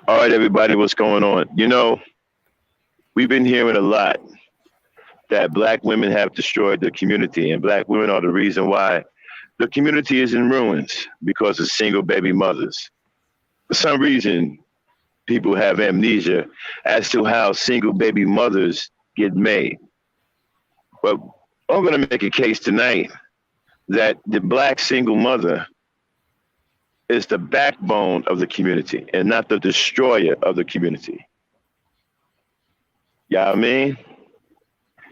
All right, everybody, what's going on? We've been hearing a lot that black women have destroyed the community, and black women are the reason why the community is in ruins because of single baby mothers. For some reason, people have amnesia as to how single baby mothers get made. But I'm going to make a case tonight that the black single mother is the backbone of the community and not the destroyer of the community. Yeah, I mean,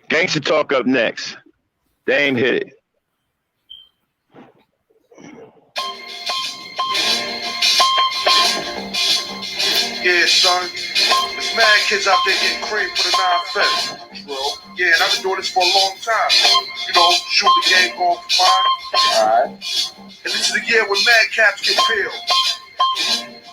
gangster talk up next. Dame hit it. Yeah, son. There's mad kids out there getting cream for the 9 fifth. Bro. Yeah, and I've been doing this for a long time. Shoot the game going for mine. Alright. And this is the year when mad caps get peeled.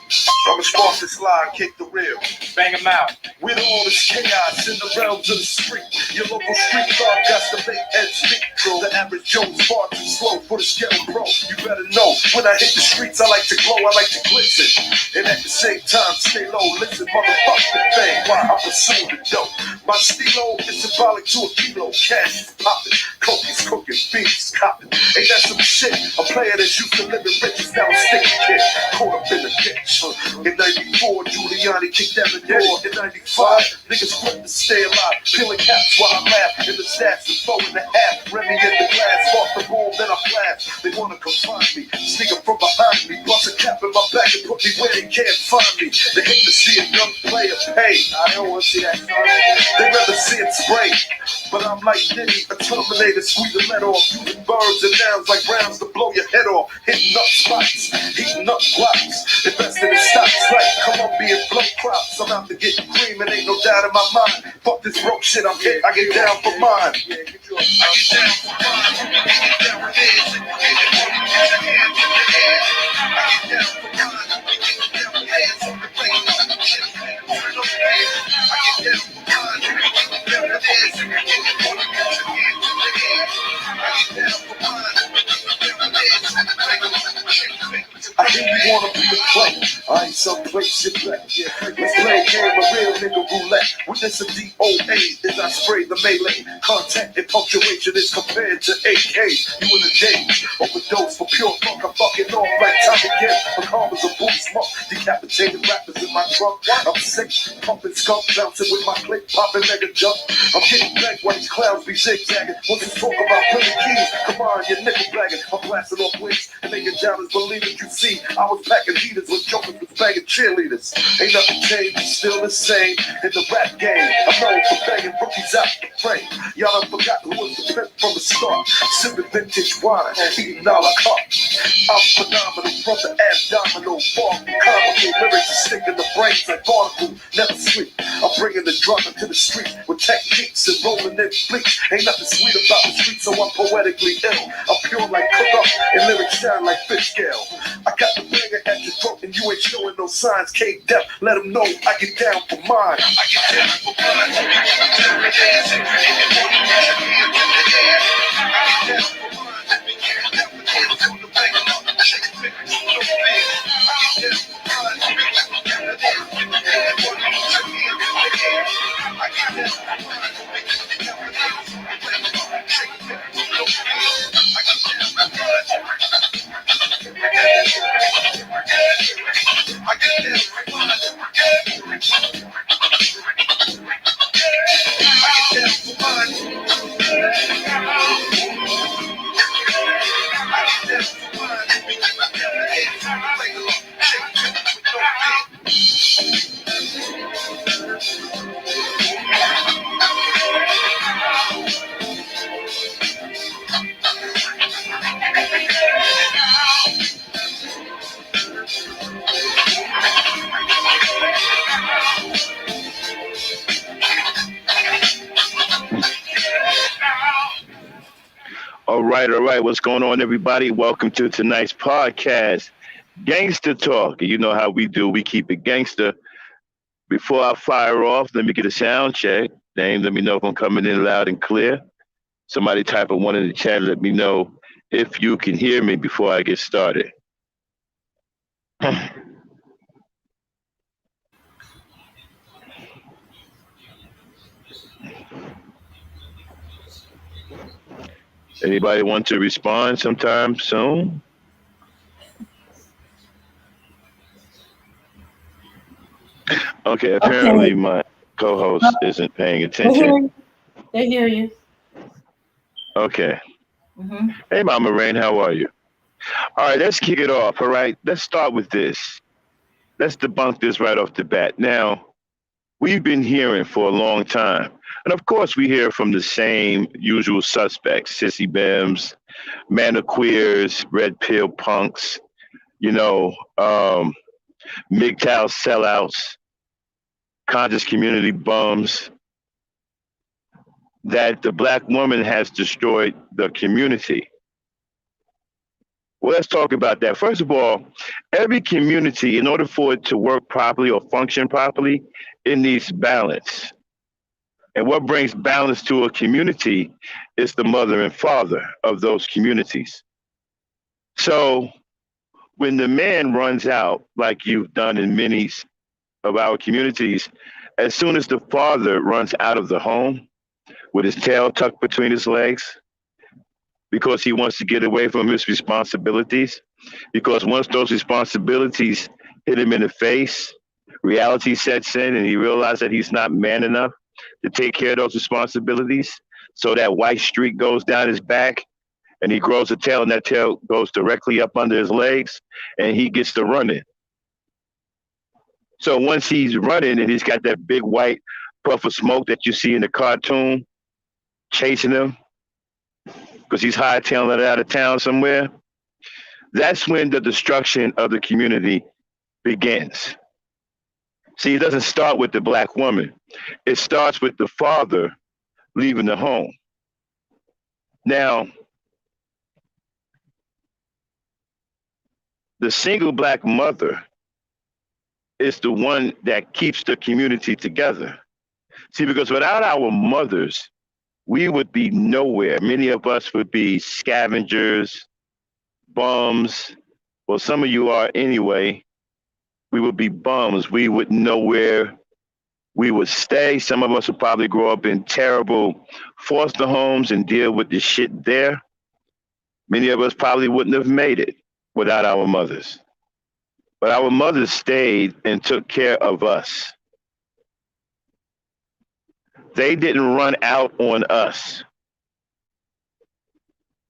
So I'ma spark this line, kick the reel. Bang them out. With all this chaos in the realms of the street, your local street dog got to make ends meet. The average Joe's far too slow for the scale bro. You better know, when I hit the streets, I like to glow, I like to glisten. And at the same time, stay low, listen, motherfuck the thing, while I'm pursuing the dope. My stilo is symbolic to a kilo, cash is popping, coke is cooking, beats copping. Ain't that some shit? A player that's used to living rich is now a sticky kid, caught up in the ditch. In 94, Giuliani kicked down the door. In 95, niggas quit to stay alive. Peeling caps while I laugh. In the stats, and 4.5. Remy in the glass. Off the boom, then I flash. They wanna confine me. Sneaking from behind me. Bust a cap in my back and put me where they can't find me. They hate to see a young player pay. I don't wanna see that. They rather see it spray. But I'm like Diddy, a Terminator. Squeeze the lead off. Using birds and nouns like rounds to blow your head off. Hitting up spots. Heating up blocks. Investing in stocks like Colombian blow crops. I'm out to get cream and ain't no doubt in my mind. Fuck this broke shit, I'm hit, I get down for mine. I get down for mine. I get down with this. I get down for mine. I get down for this. On the plane, I get down for mine. I get down for this. I get down for mine. I hear you wanna be a play. I ain't someplace you play. Let's play a game of real nigga roulette. With this a DOA as I spray the melee. Contact and punctuation is compared to AK. You in a daze, overdose for pure funk. I'm fucking off like time again. My karma's a boot smoke. Decapitated rappers in my trunk. I'm sick, pumping skunk, bouncing with my click, popping mega jump. I'm getting back while these clowns be zigzagging. Once you talk about Billy Keys, come on, you're nickel blagging. I'm blasting off wings and making doubters believe it. You see, I was packing heaters when jokers was banging cheerleaders. Ain't nothing changed, it's still the same in the rap game. I'm known for banging rookies out the frame. Y'all done forgot who was the pimp from the start. Sipping vintage wine, eating a la carte. I'm phenomenal from the abdominal bar. Comical lyrics stick in the brains like barnacle. Never sleep. I'm bringing the drama to the street with techniques and rolling in bleach. Ain't nothing sweet about the street, so I'm poetically ill. I'm pure like cook up and lyrics sound like fish scale. I got the banger at your throat and you ain't showing no signs. K-Dep, let them know I get down for mine. I get down for mine. I get down for mine. All right. What's going on, everybody? Welcome to tonight's podcast, Gangsta Talk. You know how we do. We keep it gangster. Before I fire off, let me get a sound check. Dame, let me know if I'm coming in loud and clear. Somebody type a one in the chat. Let me know if you can hear me before I get started. Anybody want to respond sometime soon? Okay, apparently Okay. my co-host Well, isn't paying they hear attention. you. They hear you. Okay. Hmm. Hey, Mama Rain, how are you? All right, let's kick it off. All right, let's start with this. Let's debunk this right off the bat. Now, we've been hearing for a long time. And of course, we hear from the same usual suspects: sissy bims, queers, red pill punks, you know, MGTOW sellouts, conscious community bums, that the black woman has destroyed the community. Well, let's talk about that. First of all, every community, in order for it to work properly or function properly, it needs balance. And what brings balance to a community is the mother and father of those communities. So when the man runs out, like you've done in many of our communities, as soon as the father runs out of the home with his tail tucked between his legs, because he wants to get away from his responsibilities, because once those responsibilities hit him in the face, reality sets in and he realizes that he's not man enough to take care of those responsibilities. So that white streak goes down his back and he grows a tail, and that tail goes directly up under his legs and he gets to running. So once he's running and he's got that big white puff of smoke that you see in the cartoon chasing him because he's hightailing it out of town somewhere, that's when the destruction of the community begins. See, it doesn't start with the black woman. It starts with the father leaving the home. Now, the single black mother is the one that keeps the community together. See, because without our mothers, we would be nowhere. Many of us would be scavengers, bums. Well, some of you are anyway. We would be bums. We wouldn't know where we would stay. Some of us would probably grow up in terrible foster homes and deal with the shit there. Many of us probably wouldn't have made it without our mothers. But our mothers stayed and took care of us. They didn't run out on us.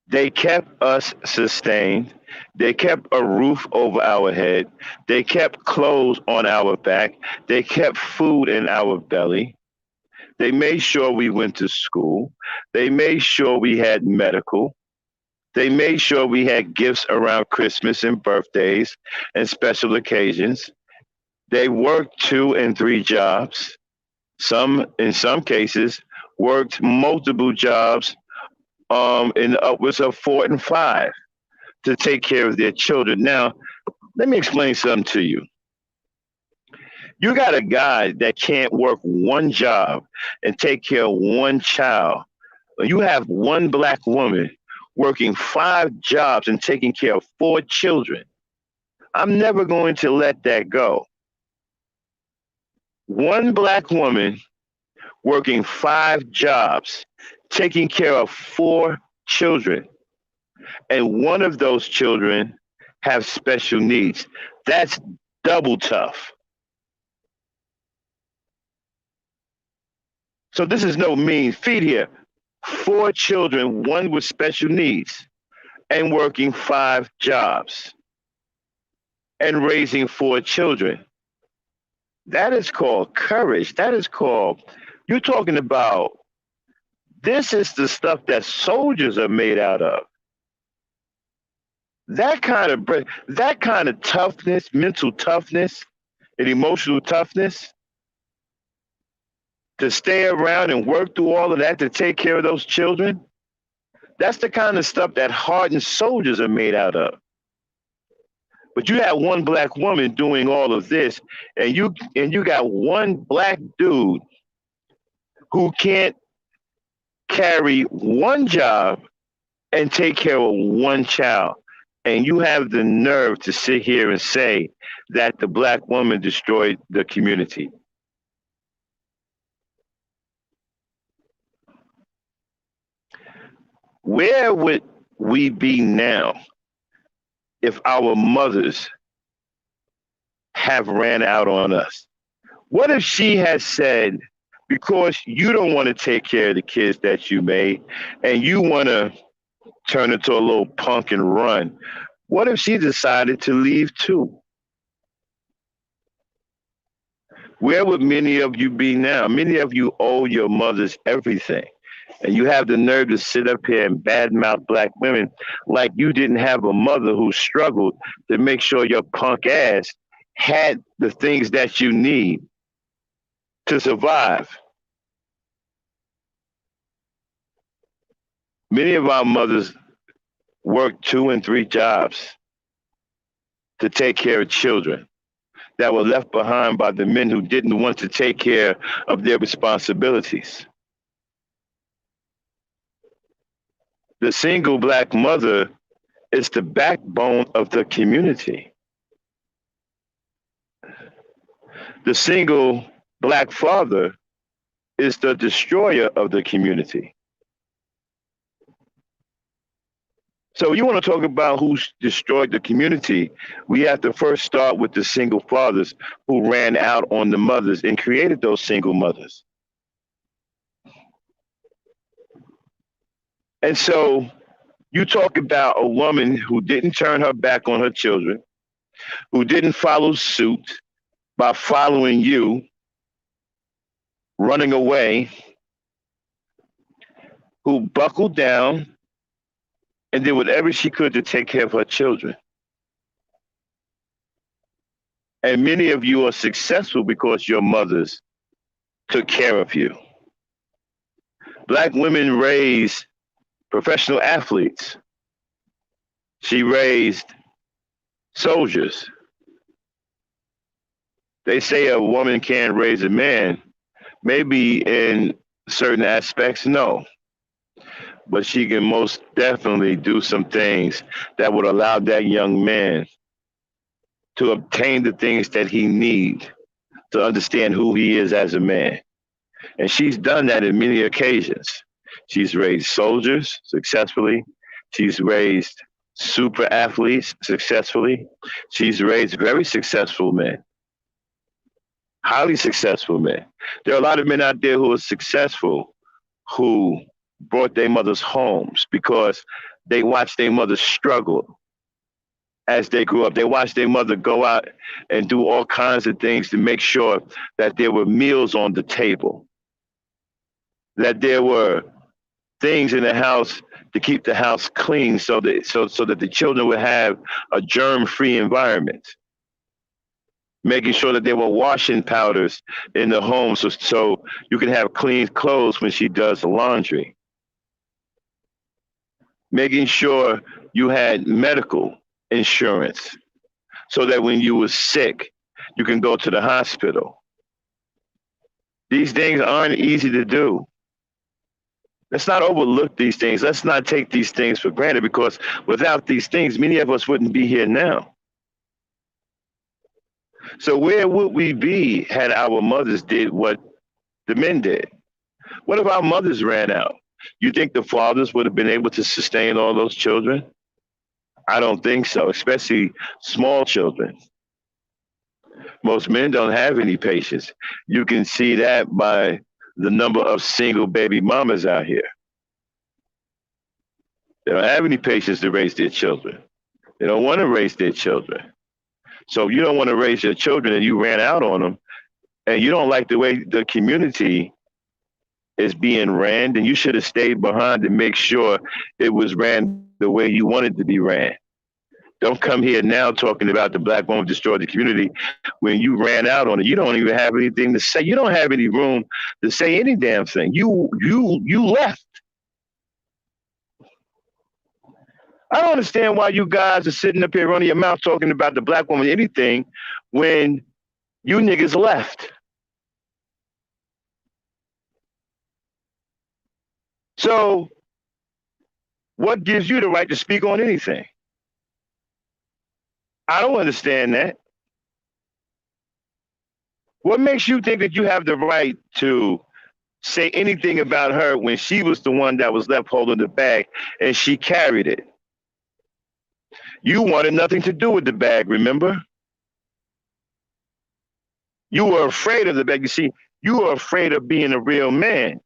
They kept us sustained. They kept a roof over our head. They kept clothes on our back. They kept food in our belly. They made sure we went to school. They made sure we had medical. They made sure we had gifts around Christmas and birthdays and special occasions. They worked 2 and 3 jobs. In some cases, worked multiple jobs in upwards of 4 and 5 to take care of their children. Now, let me explain something to you. You got a guy that can't work one job and take care of one child. You have one black woman working 5 jobs and taking care of 4 children. I'm never going to let that go. One black woman working 5 jobs, taking care of 4 children, and one of those children have special needs. That's double tough. So this is no mean feat here. 4 children, one with special needs, and working 5 jobs and raising 4 children. That is called courage. That is called, you're talking about, this is the stuff that soldiers are made out of. That kind of toughness, mental toughness, and emotional toughness to stay around and work through all of that to take care of those children. That's the kind of stuff that hardened soldiers are made out of. But you have one black woman doing all of this, and you got one black dude who can't carry one job and take care of one child. And you have the nerve to sit here and say that the black woman destroyed the community. Where would we be now if our mothers have ran out on us? What if she had said, because you don't want to take care of the kids that you made and you want to turn into a little punk and run? What if she decided to leave too? Where would many of you be now? Many of you owe your mothers everything. And you have the nerve to sit up here and badmouth black women like you didn't have a mother who struggled to make sure your punk ass had the things that you need to survive. Many of our mothers worked 2 and 3 jobs to take care of children that were left behind by the men who didn't want to take care of their responsibilities. The single black mother is the backbone of the community. The single black father is the destroyer of the community. So you want to talk about who's destroyed the community, we have to first start with the single fathers who ran out on the mothers and created those single mothers. And so you talk about a woman who didn't turn her back on her children, who didn't follow suit by following you, running away, who buckled down and did whatever she could to take care of her children. And many of you are successful because your mothers took care of you. Black women raised professional athletes. She raised soldiers. They say a woman can't raise a man. Maybe in certain aspects, no. But she can most definitely do some things that would allow that young man to obtain the things that he needs to understand who he is as a man. And she's done that in many occasions. She's raised soldiers successfully. She's raised super athletes successfully. She's raised very successful men, highly successful men. There are a lot of men out there who are successful who brought their mothers homes because they watched their mother struggle as they grew up. They watched their mother go out and do all kinds of things to make sure that there were meals on the table, that there were things in the house to keep the house clean so that the children would have a germ-free environment, making sure that there were washing powders in the home so you can have clean clothes when she does the laundry, making sure you had medical insurance so that when you were sick, you can go to the hospital. These things aren't easy to do. Let's not overlook these things. Let's not take these things for granted, because without these things, many of us wouldn't be here now. So where would we be had our mothers did what the men did? What if our mothers ran out? You think the fathers would have been able to sustain all those children? I don't think so, especially small children. Most men don't have any patience. You can see that by the number of single baby mamas out here. They don't have any patience to raise their children. They don't want to raise their children. So if you don't want to raise your children and you ran out on them, and you don't like the way the community is being ran, then you should have stayed behind to make sure it was ran the way you wanted to be ran. Don't come here now talking about the black woman destroyed the community when you ran out on it. You don't even have anything to say. You don't have any room to say any damn thing. You left. I don't understand why you guys are sitting up here running your mouth talking about the black woman anything when you niggas left. So what gives you the right to speak on anything? I don't understand that. What makes you think that you have the right to say anything about her when she was the one that was left holding the bag and she carried it. You wanted nothing to do with the bag, remember? You were afraid of the bag. You see, you were afraid of being a real man.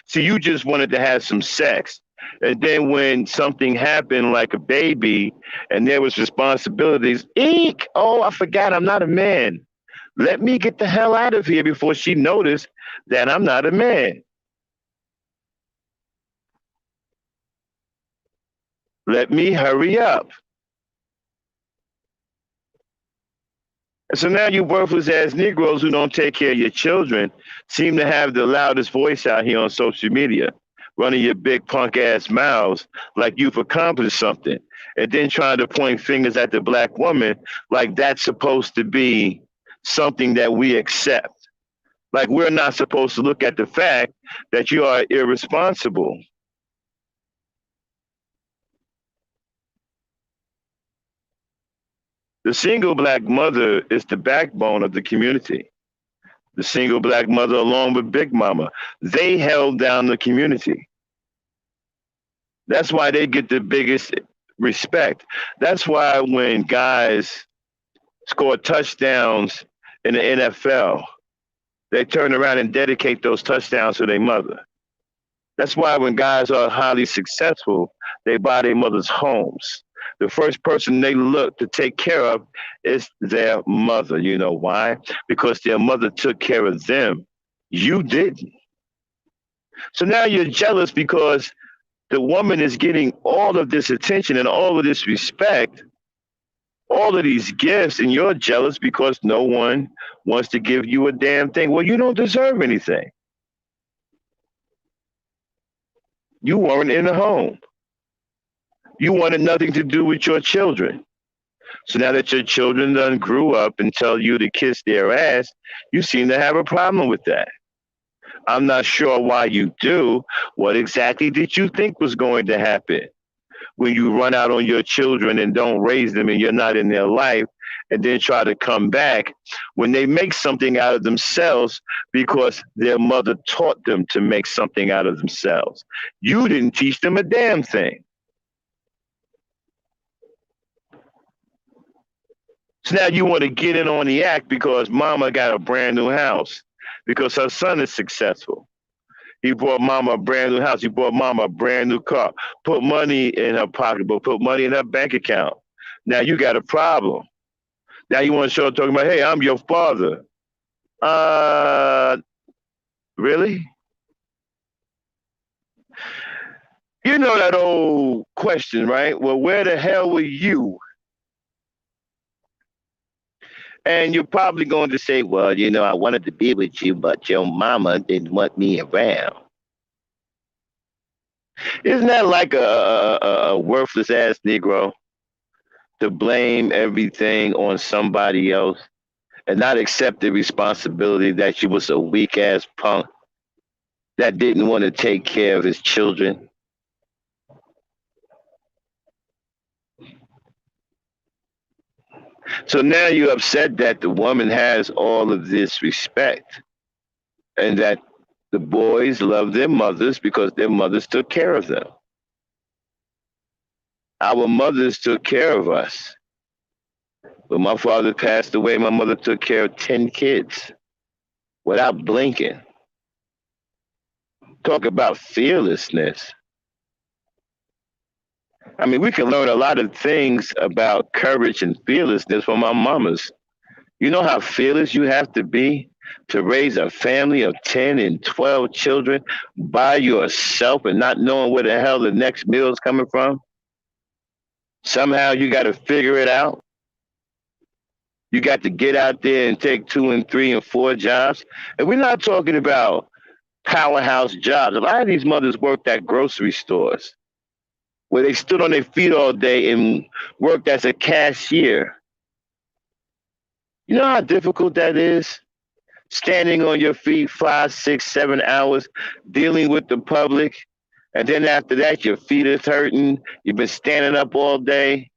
See, you just wanted to have some sex. And then when something happened like a baby and there was responsibilities, eek, oh, I forgot I'm not a man. Let me get the hell out of here before she noticed that I'm not a man. Let me hurry up. And so now you worthless ass Negroes who don't take care of your children seem to have the loudest voice out here on social media, running your big punk ass mouths like you've accomplished something, and then trying to point fingers at the black woman like that's supposed to be something that we accept. Like we're not supposed to look at the fact that you are irresponsible. The single black mother is the backbone of the community. The single black mother, along with Big Mama, they held down the community. That's why they get the biggest respect. That's why when guys score touchdowns in the NFL, they turn around and dedicate those touchdowns to their mother. That's why when guys are highly successful, they buy their mother's homes. The first person they look to take care of is their mother. You know why? Because their mother took care of them. You didn't. So now you're jealous because the woman is getting all of this attention and all of this respect, all of these gifts, and you're jealous because no one wants to give you a damn thing. Well, you don't deserve anything. You weren't in the home. You wanted nothing to do with your children. So now that your children done grew up and tell you to kiss their ass, you seem to have a problem with that. I'm not sure why you do. What exactly did you think was going to happen when you run out on your children and don't raise them and you're not in their life and then try to come back when they make something out of themselves because their mother taught them to make something out of themselves? You didn't teach them a damn thing. So now you want to get in on the act because mama got a brand new house, because her son is successful. He bought mama a brand new house. He bought mama a brand new car, put money in her pocketbook, put money in her bank account. Now you got a problem. Now you want to show talking about, hey, I'm your father. Really? You know that old question, right? Well, where the hell were you? And you're probably going to say, well, I wanted to be with you, but your mama didn't want me around. Isn't that like a worthless ass Negro to blame everything on somebody else and not accept the responsibility that you was a weak ass punk that didn't want to take care of his children? So now you're upset that the woman has all of this respect and that the boys love their mothers because their mothers took care of them. Our mothers took care of us. When my father passed away, my mother took care of 10 kids without blinking. Talk about fearlessness. I mean, we can learn a lot of things about courage and fearlessness from our mamas. You know how fearless you have to be to raise a family of 10 and 12 children by yourself and not knowing where the hell the next meal is coming from? Somehow you got to figure it out. You got to get out there and take 2 and 3 and 4 jobs. And we're not talking about powerhouse jobs. A lot of these mothers worked at grocery stores where they stood on their feet all day and worked as a cashier. You know how difficult that is? Standing on your feet 5, 6, 7 hours, dealing with the public. And then after that, your feet is hurting. You've been standing up all day.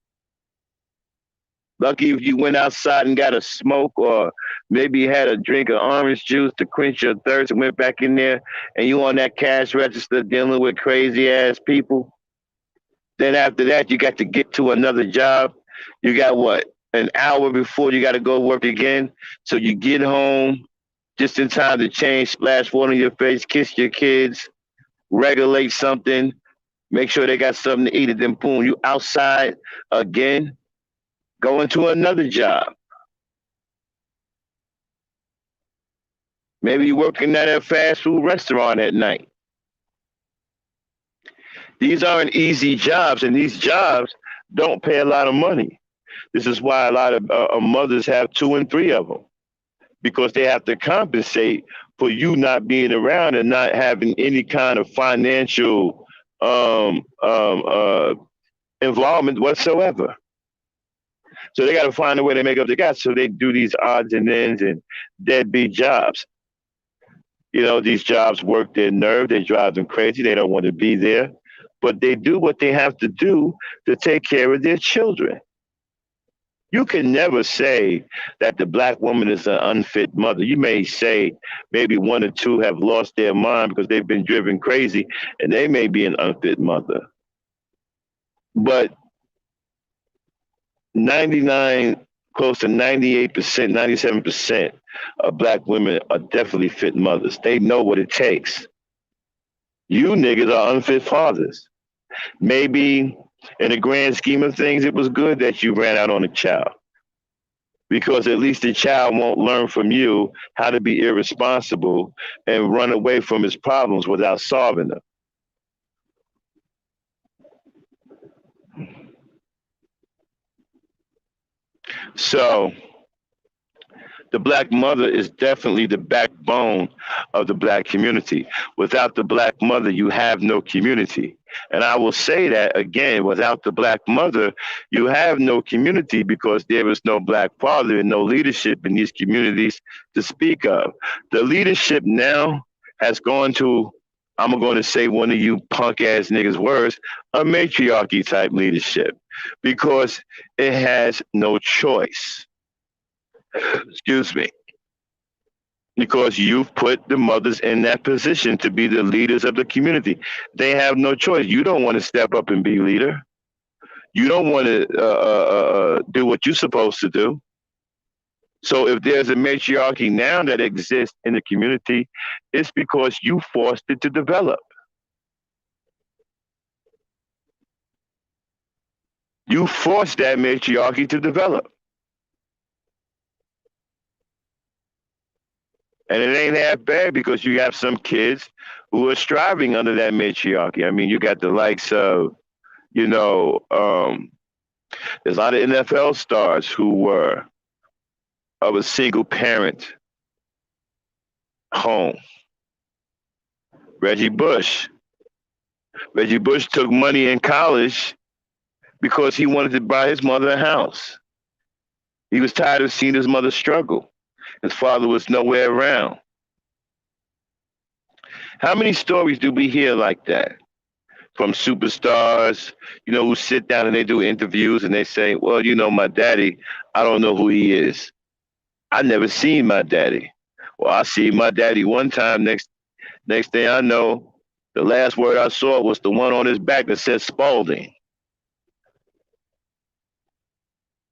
Lucky if you went outside and got a smoke or maybe you had a drink of orange juice to quench your thirst and went back in there and you on that cash register dealing with crazy ass people. Then after that, you got to get to another job. You got what? An hour before you got to go work again. So you get home just in time to change, splash water on your face, kiss your kids, regulate something, make sure they got something to eat, and then boom, you outside again, going to another job. Maybe you're working at a fast food restaurant at night. These aren't easy jobs, and these jobs don't pay a lot of money. This is why a lot of mothers have two and three of them because they have to compensate for you not being around and not having any kind of financial involvement whatsoever. So they got to find a way to make up the gap. So they do these odds and ends and deadbeat jobs. You know, these jobs work their nerve. They drive them crazy. They don't want to be there, but they do what they have to do to take care of their children. You can never say that the black woman is an unfit mother. You may say maybe one or two have lost their mind because they've been driven crazy and they may be an unfit mother. But 99, close to 98%, 97% of black women are definitely fit mothers. They know what it takes. You niggas are unfit fathers. Maybe in the grand scheme of things, it was good that you ran out on a child because at least the child won't learn from you how to be irresponsible and run away from his problems without solving them. So the black mother is definitely the backbone of the black community. Without the black mother, you have no community. And I will say that again, without the black mother, you have no community because there is no black father and no leadership in these communities to speak of. The leadership now has gone to, I'm going to say one of you punk ass niggas' words, a matriarchy type leadership because it has no choice. Excuse me. Because you've put the mothers in that position to be the leaders of the community. They have no choice. You don't want to step up and be leader. You don't want to do what you're supposed to do. So if there's a matriarchy now that exists in the community, it's because you forced it to develop. You forced that matriarchy to develop. And it ain't half bad because you have some kids who are striving under that matriarchy. I mean, you got the likes of, there's a lot of NFL stars who were of a single parent home. Reggie Bush. Reggie Bush took money in college because he wanted to buy his mother a house. He was tired of seeing his mother struggle. His father was nowhere around. How many stories do we hear like that from superstars, who sit down and they do interviews and they say, well, my daddy, I don't know who he is. I never seen my daddy. Well, I see my daddy one time. Next thing I know, the last word I saw was the one on his back that said Spalding.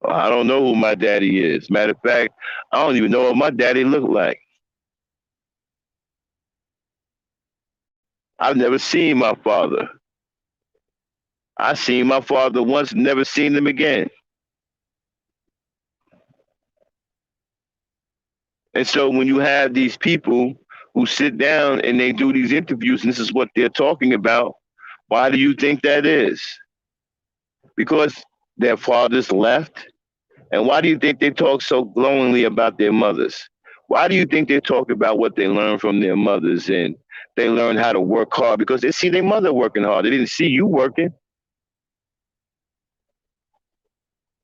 I don't know who my daddy is. Matter of fact, I don't even know what my daddy looked like. I've never seen my father. I seen my father once, never seen him again. And so when you have these people who sit down and they do these interviews and this is what they're talking about, why do you think that is? Because their fathers left. And why do you think they talk so glowingly about their mothers? Why do you think they talk about what they learned from their mothers and they learn how to work hard? Because they see their mother working hard. They didn't see you working.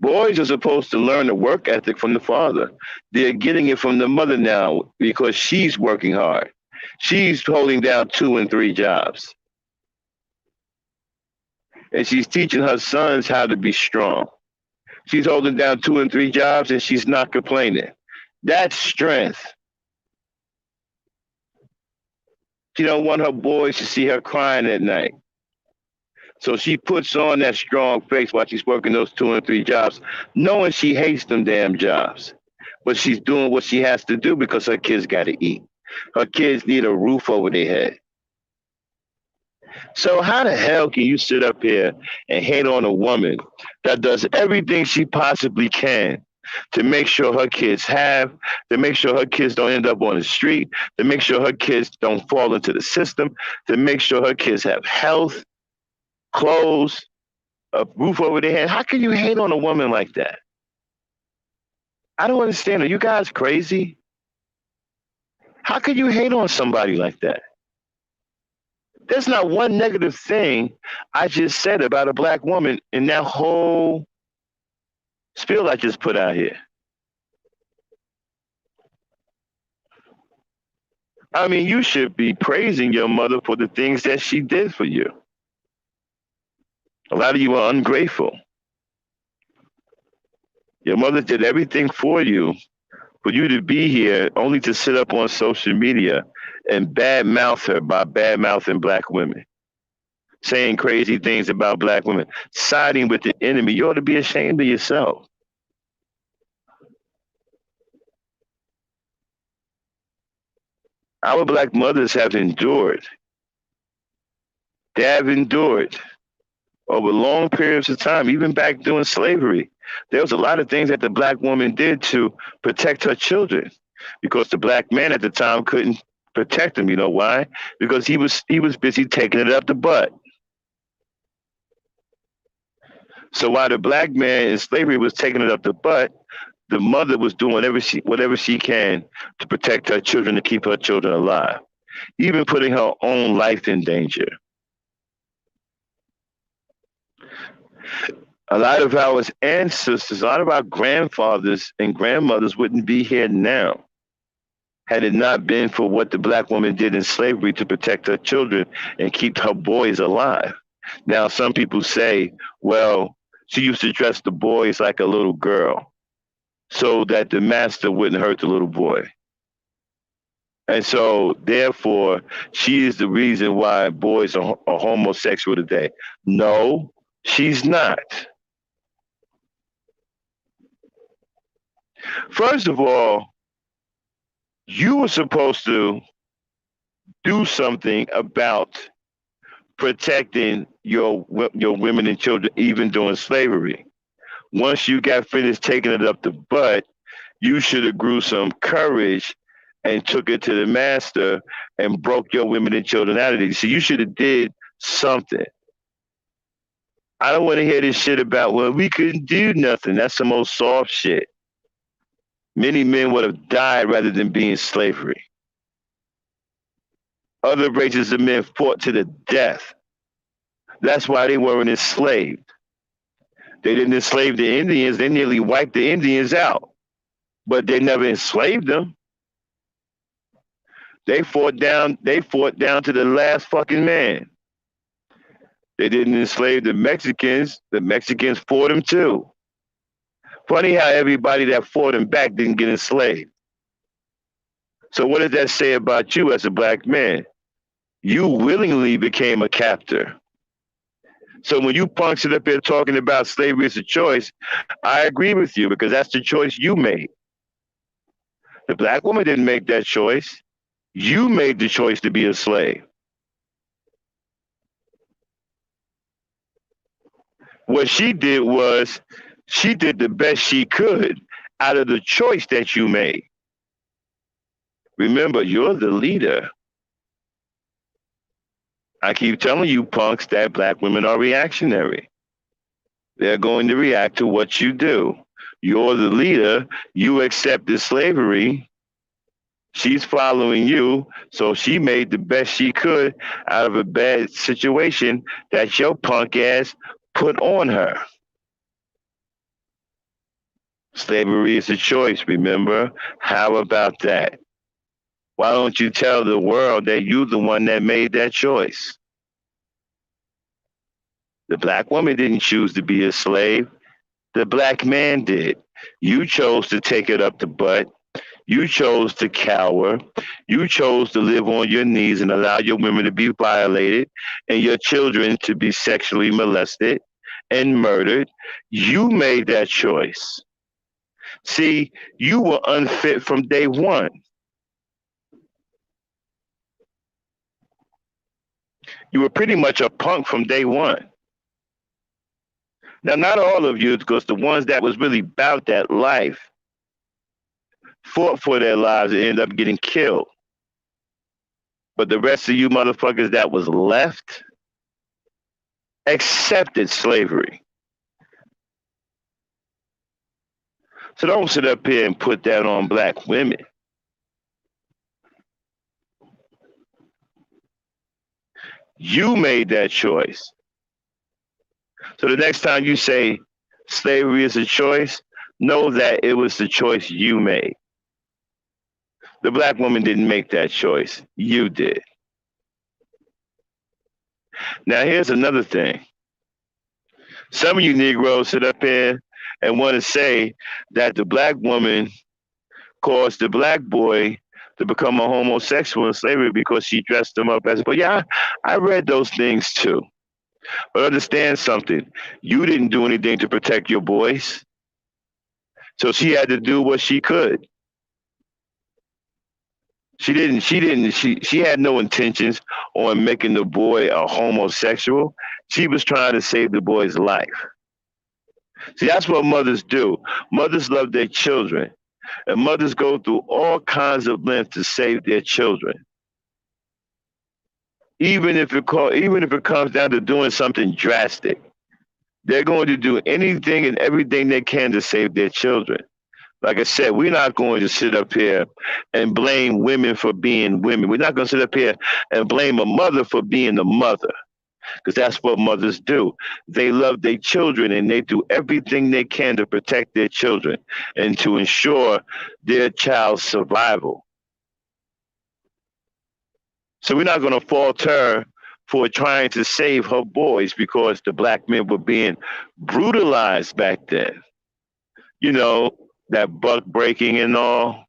Boys are supposed to learn the work ethic from the father. They're getting it from the mother now because she's working hard. She's holding down 2 and 3 jobs. And she's teaching her sons how to be strong. She's holding down 2 and 3 jobs and she's not complaining. That's strength. She don't want her boys to see her crying at night. So she puts on that strong face while she's working those 2 and 3 jobs, knowing she hates them damn jobs. But she's doing what she has to do because her kids got to eat. Her kids need a roof over their head. So how the hell can you sit up here and hate on a woman that does everything she possibly can to make sure her kids have, to make sure her kids don't end up on the street, to make sure her kids don't fall into the system, to make sure her kids have health, clothes, a roof over their head? How can you hate on a woman like that? I don't understand. Are you guys crazy? How can you hate on somebody like that? There's not one negative thing I just said about a black woman in that whole spiel I just put out here. I mean, you should be praising your mother for the things that she did for you. A lot of you are ungrateful. Your mother did everything for you to be here only to sit up on social media and badmouth her by badmouthing black women, saying crazy things about black women, siding with the enemy. You ought to be ashamed of yourself. Our black mothers have endured. They have endured over long periods of time, even back during slavery. There was a lot of things that the black woman did to protect her children because the black man at the time couldn't protect them. You know why? Because he was busy taking it up the butt. So while the black man in slavery was taking it up the butt, the mother was doing whatever she can to protect her children, to keep her children alive, even putting her own life in danger. A lot of our ancestors, a lot of our grandfathers and grandmothers wouldn't be here now had it not been for what the black woman did in slavery to protect her children and keep her boys alive. Now, some people say, well, she used to dress the boys like a little girl so that the master wouldn't hurt the little boy. And so, therefore, she is the reason why boys are homosexual today. No, she's not. First of all, you were supposed to do something about protecting your women and children even during slavery. Once you got finished taking it up the butt, you should have grew some courage and took it to the master and broke your women and children out of it. So you should have did something. I don't want to hear this shit about, well, we couldn't do nothing. That's the most soft shit. Many men would have died rather than be in slavery. Other races of men fought to the death. That's why they weren't enslaved. They didn't enslave the Indians. They nearly wiped the Indians out. But they never enslaved them. They fought down to the last fucking man. They didn't enslave the Mexicans. The Mexicans fought them too. Funny how everybody that fought them back didn't get enslaved. So what does that say about you as a black man? You willingly became a captor. So when you punks sit up here talking about slavery as a choice, I agree with you because that's the choice you made. The black woman didn't make that choice. You made the choice to be a slave. What she did was she did the best she could out of the choice that you made. Remember, you're the leader. I keep telling you punks that black women are reactionary. They're going to react to what you do. You're the leader. You accepted slavery. She's following you. So she made the best she could out of a bad situation that your punk ass put on her. Slavery is a choice, remember? How about that? Why don't you tell the world that you're the one that made that choice? The black woman didn't choose to be a slave. The black man did. You chose to take it up the butt. You chose to cower. You chose to live on your knees and allow your women to be violated and your children to be sexually molested and murdered. You made that choice. See, you were unfit from day one. You were pretty much a punk from day one. Now, not all of you, because the ones that was really about that life fought for their lives and ended up getting killed. But the rest of you motherfuckers that was left accepted slavery. So don't sit up here and put that on black women. You made that choice. So the next time you say slavery is a choice, know that it was the choice you made. The black woman didn't make that choice. You did. Now here's another thing. Some of you Negroes sit up here and want to say that the black woman caused the black boy to become a homosexual in slavery because she dressed him up as. But yeah, I read those things too. But understand something. You didn't do anything to protect your boys. So she had to do what she could. She had no intentions on making the boy a homosexual. She was trying to save the boy's life. See, that's what mothers do. Mothers love their children. And mothers go through all kinds of lengths to save their children. Even if it comes down to doing something drastic, they're going to do anything and everything they can to save their children. Like I said, we're not going to sit up here and blame women for being women. We're not going to sit up here and blame a mother for being a mother, because that's what mothers do. They love their children and they do everything they can to protect their children and to ensure their child's survival. So we're not going to fault her for trying to save her boys because the black men were being brutalized back then. You know, that buck breaking and all.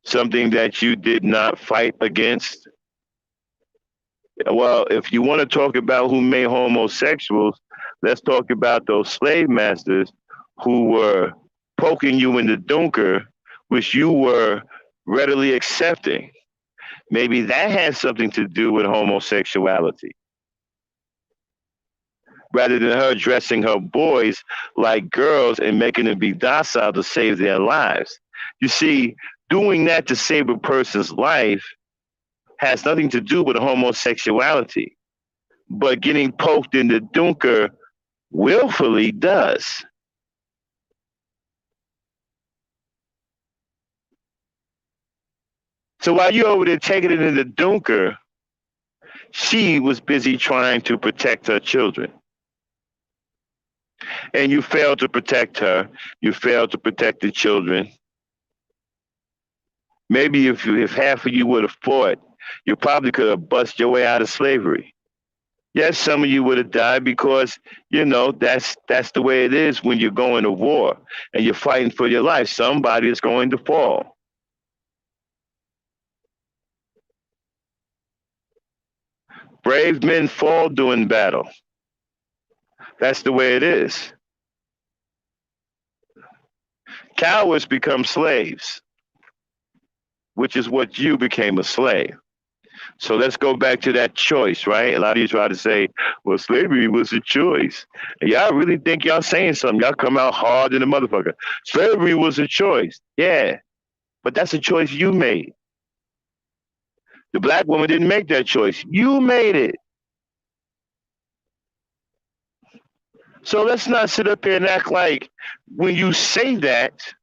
Something that you did not fight against. Well, if you want to talk about who made homosexuals, let's talk about those slave masters who were poking you in the dunker, which you were readily accepting. Maybe that has something to do with homosexuality. Rather than her dressing her boys like girls and making them be docile to save their lives. You see, doing that to save a person's life has nothing to do with homosexuality, but getting poked in the dunker willfully does. So while you're over there taking it in the dunker, she was busy trying to protect her children. And you failed to protect her. You failed to protect the children. Maybe if half of you would have fought, you probably could have bust your way out of slavery. Yes, some of you would have died because, you know, that's the way it is when you're going to war and you're fighting for your life. Somebody is going to fall. Brave men fall during battle. That's the way it is. Cowards become slaves, which is what you became, a slave. So let's go back to that choice, right? A lot of you try to say, well, slavery was a choice. And y'all really think y'all saying something. Y'all come out hard in the motherfucker. Slavery was a choice. Yeah, but that's a choice you made. The black woman didn't make that choice. You made it. So let's not sit up here and act like when you say that's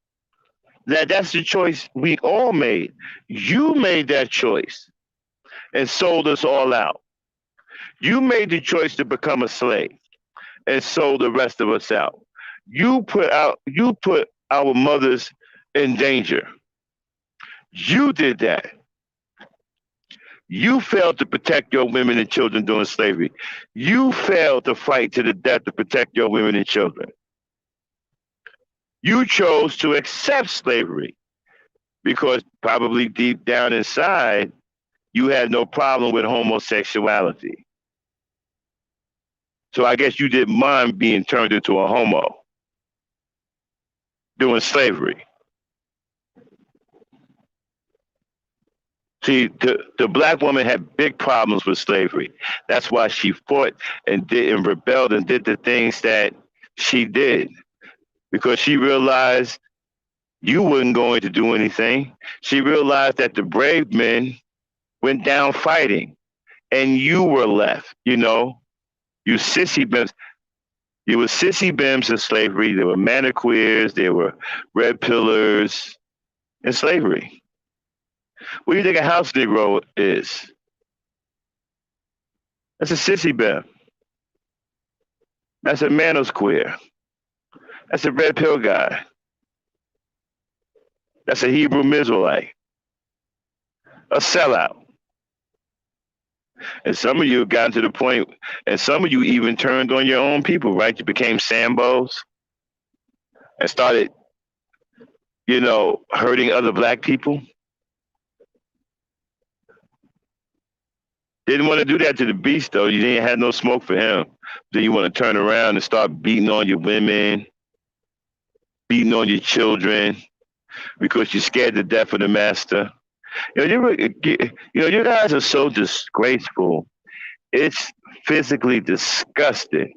the choice we all made. You made that choice and sold us all out. You made the choice to become a slave and sold the rest of us out. You put our mothers in danger. You did that. You failed to protect your women and children during slavery. You failed to fight to the death to protect your women and children. You chose to accept slavery because probably deep down inside, you had no problem with homosexuality. So I guess you didn't mind being turned into a homo during slavery. See, the black woman had big problems with slavery. That's why she fought and did and rebelled and did the things that she did because she realized you weren't going to do anything. She realized that the brave men went down fighting and you were left, you sissy bims. You were sissy bims in slavery. There were maniqueers, there were red pillars in slavery. What do you think a house Negro is? That's a sissy bim. That's a manosphere. That's a red pill guy. That's a Hebrew Mizraelite. A sellout. And some of you have gotten to the point, and some of you even turned on your own people, right? You became Sambos and started, hurting other black people. Didn't want to do that to the beast, though. You didn't have no smoke for him. Then you want to turn around and start beating on your women, beating on your children, because you're scared to death of the master. You guys are so disgraceful. It's physically disgusting.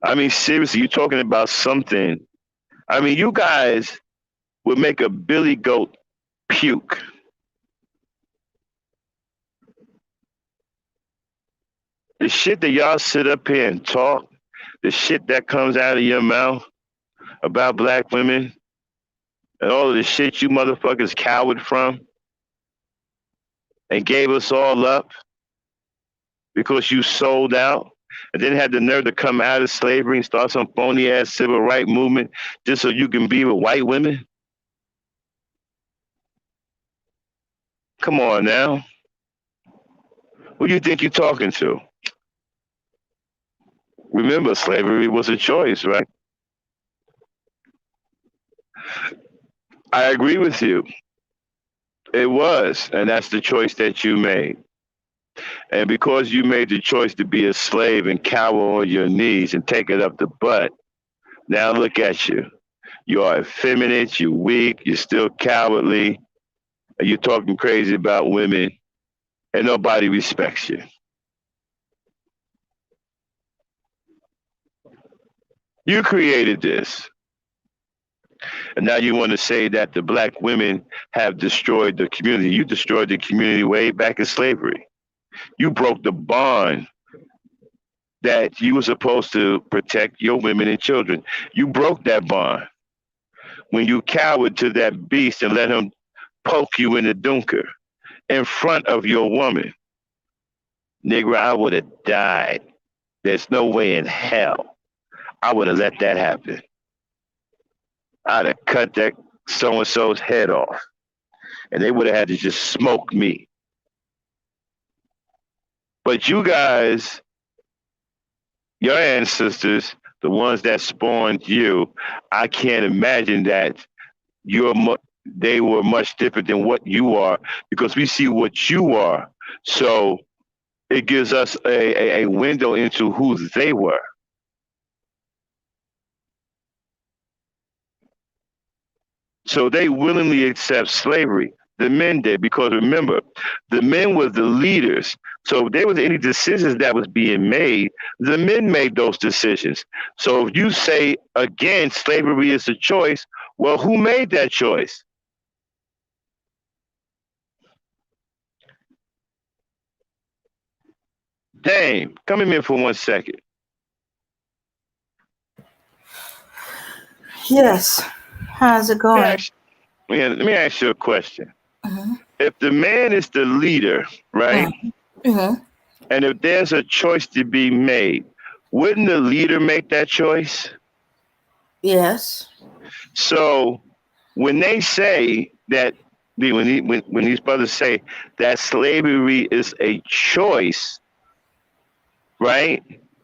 I mean, seriously, you're talking about something. I mean, you guys would make a billy goat puke. The shit that y'all sit up here and talk, the shit that comes out of your mouth about black women, and all of the shit you motherfuckers cowered from and gave us all up because you sold out and then had the nerve to come out of slavery and start some phony ass civil rights movement just so you can be with white women? Come on now. Who do you think you're talking to? Remember, slavery was a choice, right? I agree with you. It was, and that's the choice that you made. And because you made the choice to be a slave and cower on your knees and take it up the butt, now look at you. You are effeminate, you're weak, you're still cowardly, and you're talking crazy about women, and nobody respects you. You created this. And now you want to say that the black women have destroyed the community. You destroyed the community way back in slavery. You broke the bond that you were supposed to protect your women and children. You broke that bond when you cowered to that beast and let him poke you in the dunker in front of your woman. Nigga, I would have died. There's no way in hell I would have let that happen. I'd have cut that so-and-so's head off. And they would have had to just smoke me. But you guys, your ancestors, the ones that spawned you, I can't imagine that they were much different than what you are because we see what you are. So it gives us a window into who they were. So they willingly accept slavery. The men did, because remember, the men were the leaders. So if there was any decisions that was being made, the men made those decisions. So if you say, again, slavery is a choice, well, who made that choice? Dame, come in here for 1 second. Yes. How's it going? Let me ask you a question. Mm-hmm. If the man is the leader, right? Mm-hmm. And if there's a choice to be made, wouldn't the leader make that choice? Yes. So when they say that when these brothers say that slavery is a choice, right?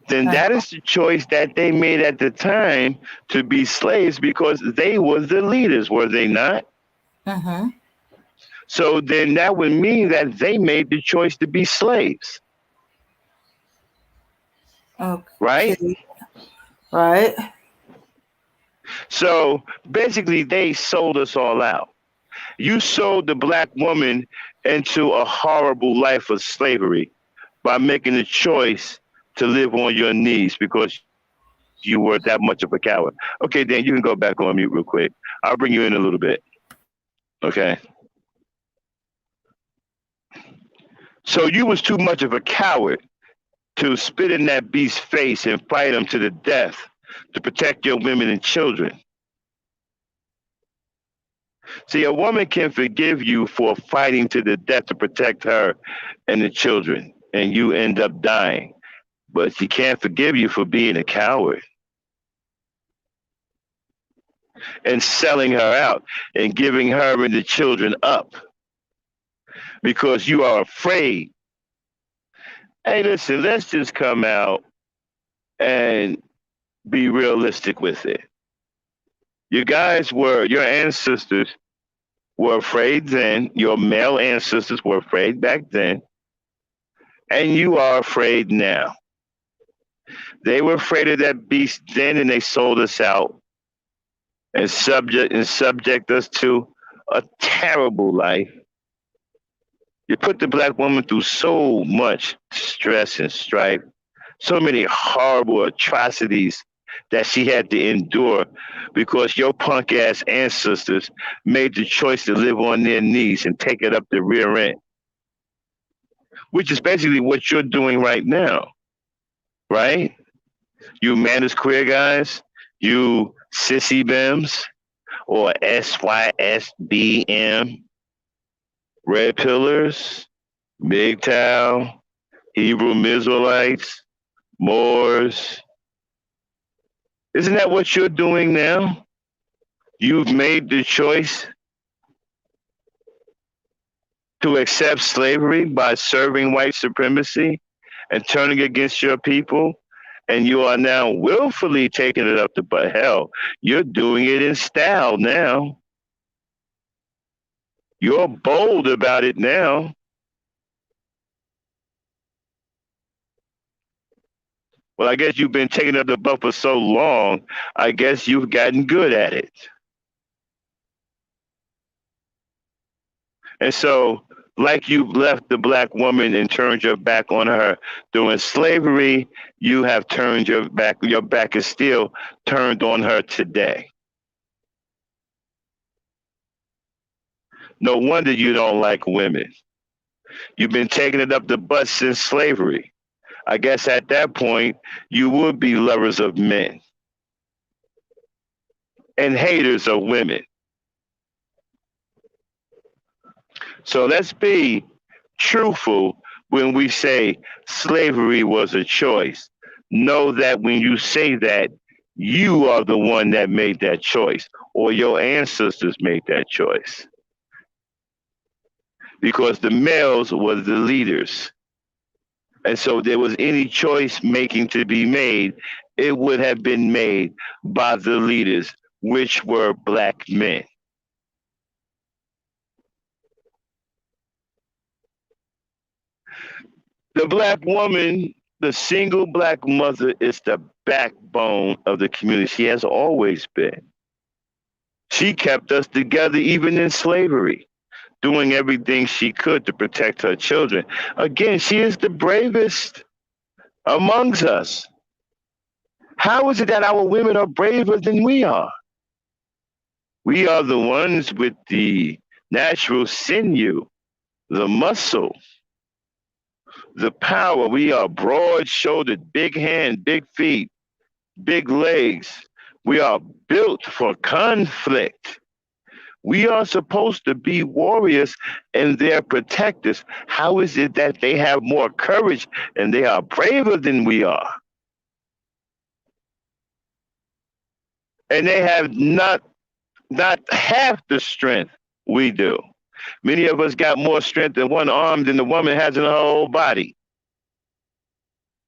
Then that is the choice that they made at the time to be slaves because they were the leaders, were they not? Mm-hmm. So then that would mean that they made the choice to be slaves, right? Okay. Right. So basically, they sold us all out. You sold the black woman into a horrible life of slavery by making the choice to live on your knees because you were that much of a coward. Okay, Dan, you can go back on mute real quick. I'll bring you in a little bit. Okay. So you was too much of a coward to spit in that beast's face and fight him to the death to protect your women and children. See, a woman can forgive you for fighting to the death to protect her and the children, and you end up dying. But she can't forgive you for being a coward and selling her out and giving her and the children up because you are afraid. Hey, listen, let's just come out and be realistic with it. Your ancestors were afraid then, your male ancestors were afraid back then, and you are afraid now. They were afraid of that beast then and they sold us out and subject us to a terrible life. You put the black woman through so much stress and strife, so many horrible atrocities that she had to endure because your punk ass ancestors made the choice to live on their knees and take it up the rear end, which is basically what you're doing right now, right? You managed queer guys, you sissy bims or SYSBM, red pillars, MGTOW, Hebrew Israelites, Moors. Isn't that what you're doing now? You've made the choice to accept slavery by serving white supremacy and turning against your people, and you are now willfully taking it up to but hell. You're doing it in style now. You're bold about it now. Well, I guess you've been taking up the buff for so long, I guess you've gotten good at it. And so, like you've left the black woman and turned your back on her during slavery, you have turned your back. Your back is still turned on her today. No wonder you don't like women. You've been taking it up the butt since slavery. I guess at that point, you would be lovers of men and haters of women. So let's be truthful when we say slavery was a choice. Know that when you say that, you are the one that made that choice, or your ancestors made that choice. Because the males were the leaders. And so there was any choice making to be made, it would have been made by the leaders, which were black men. The black woman, the single black mother, is the backbone of the community. She has always been. She kept us together even in slavery, doing everything she could to protect her children. Again, she is the bravest amongst us. How is it that our women are braver than we are? We are the ones with the natural sinew, the muscle, the power. We are broad shouldered, big hands, big feet, big legs. We are built for conflict. We are supposed to be warriors and they're protectors. How is it that they have more courage and they are braver than we are? And they have not half the strength we do. Many of us got more strength in one arm than the woman has in her whole body.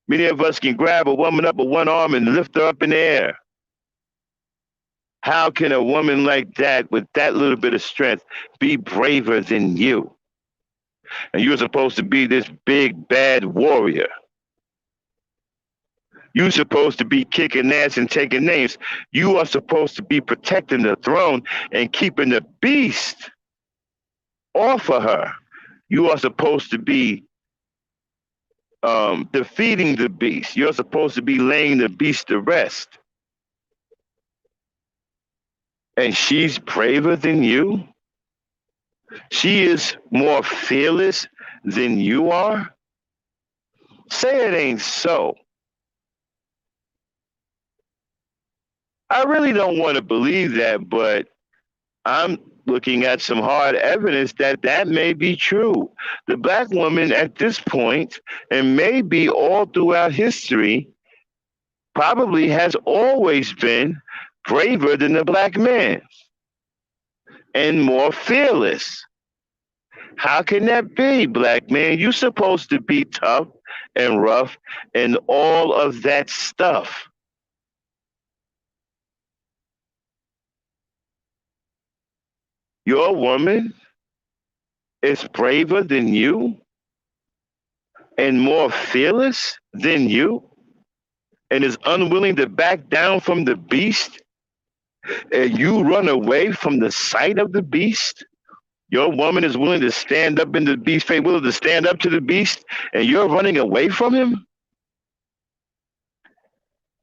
Many of us can grab a woman up with one arm and lift her up in the air. How can a woman like that, with that little bit of strength, be braver than you? And you're supposed to be this big, bad warrior. You're supposed to be kicking ass and taking names. You are supposed to be protecting the throne and keeping the beast off of her. You are supposed to be defeating the beast. You're supposed to be laying the beast to rest. And she's braver than you? She is more fearless than you are? Say it ain't so. I really don't want to believe that, but I'm looking at some hard evidence that that may be true. The black woman at this point, and maybe all throughout history, probably has always been braver than the black man and more fearless. How can that be, black man? You're supposed to be tough and rough and all of that stuff. Your woman is braver than you and more fearless than you and is unwilling to back down from the beast, and you run away from the sight of the beast. Your woman is willing to stand up in the beast face, willing to stand up to the beast, and you're running away from him?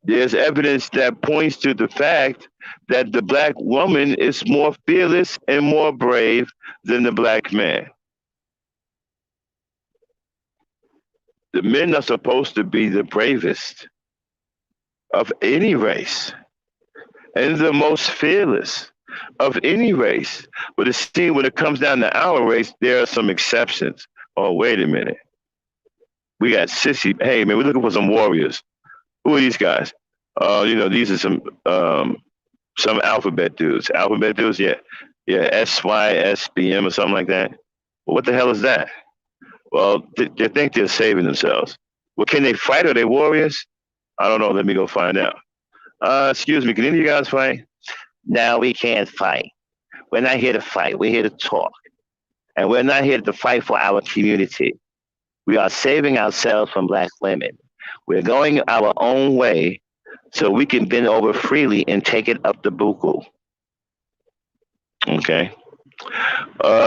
There's evidence that points to the fact that the black woman is more fearless and more brave than the black man. The men are supposed to be the bravest of any race and the most fearless of any race. But it seems when it comes down to our race, there are some exceptions. Oh, wait a minute. We got sissy. Hey, man, we're looking for some warriors. Who are these guys? These are some alphabet dudes. Alphabet dudes, yeah. Yeah, SYSBM or something like that. Well, what the hell is that? Well, they think they're saving themselves. Well, can they fight? Are they warriors? I don't know. Let me go find out. Excuse me, can any of you guys fight? No, we can't fight. We're not here to fight. We're here to talk. And we're not here to fight for our community. We are saving ourselves from black women. We're going our own way so we can bend over freely and take it up the buku. Okay.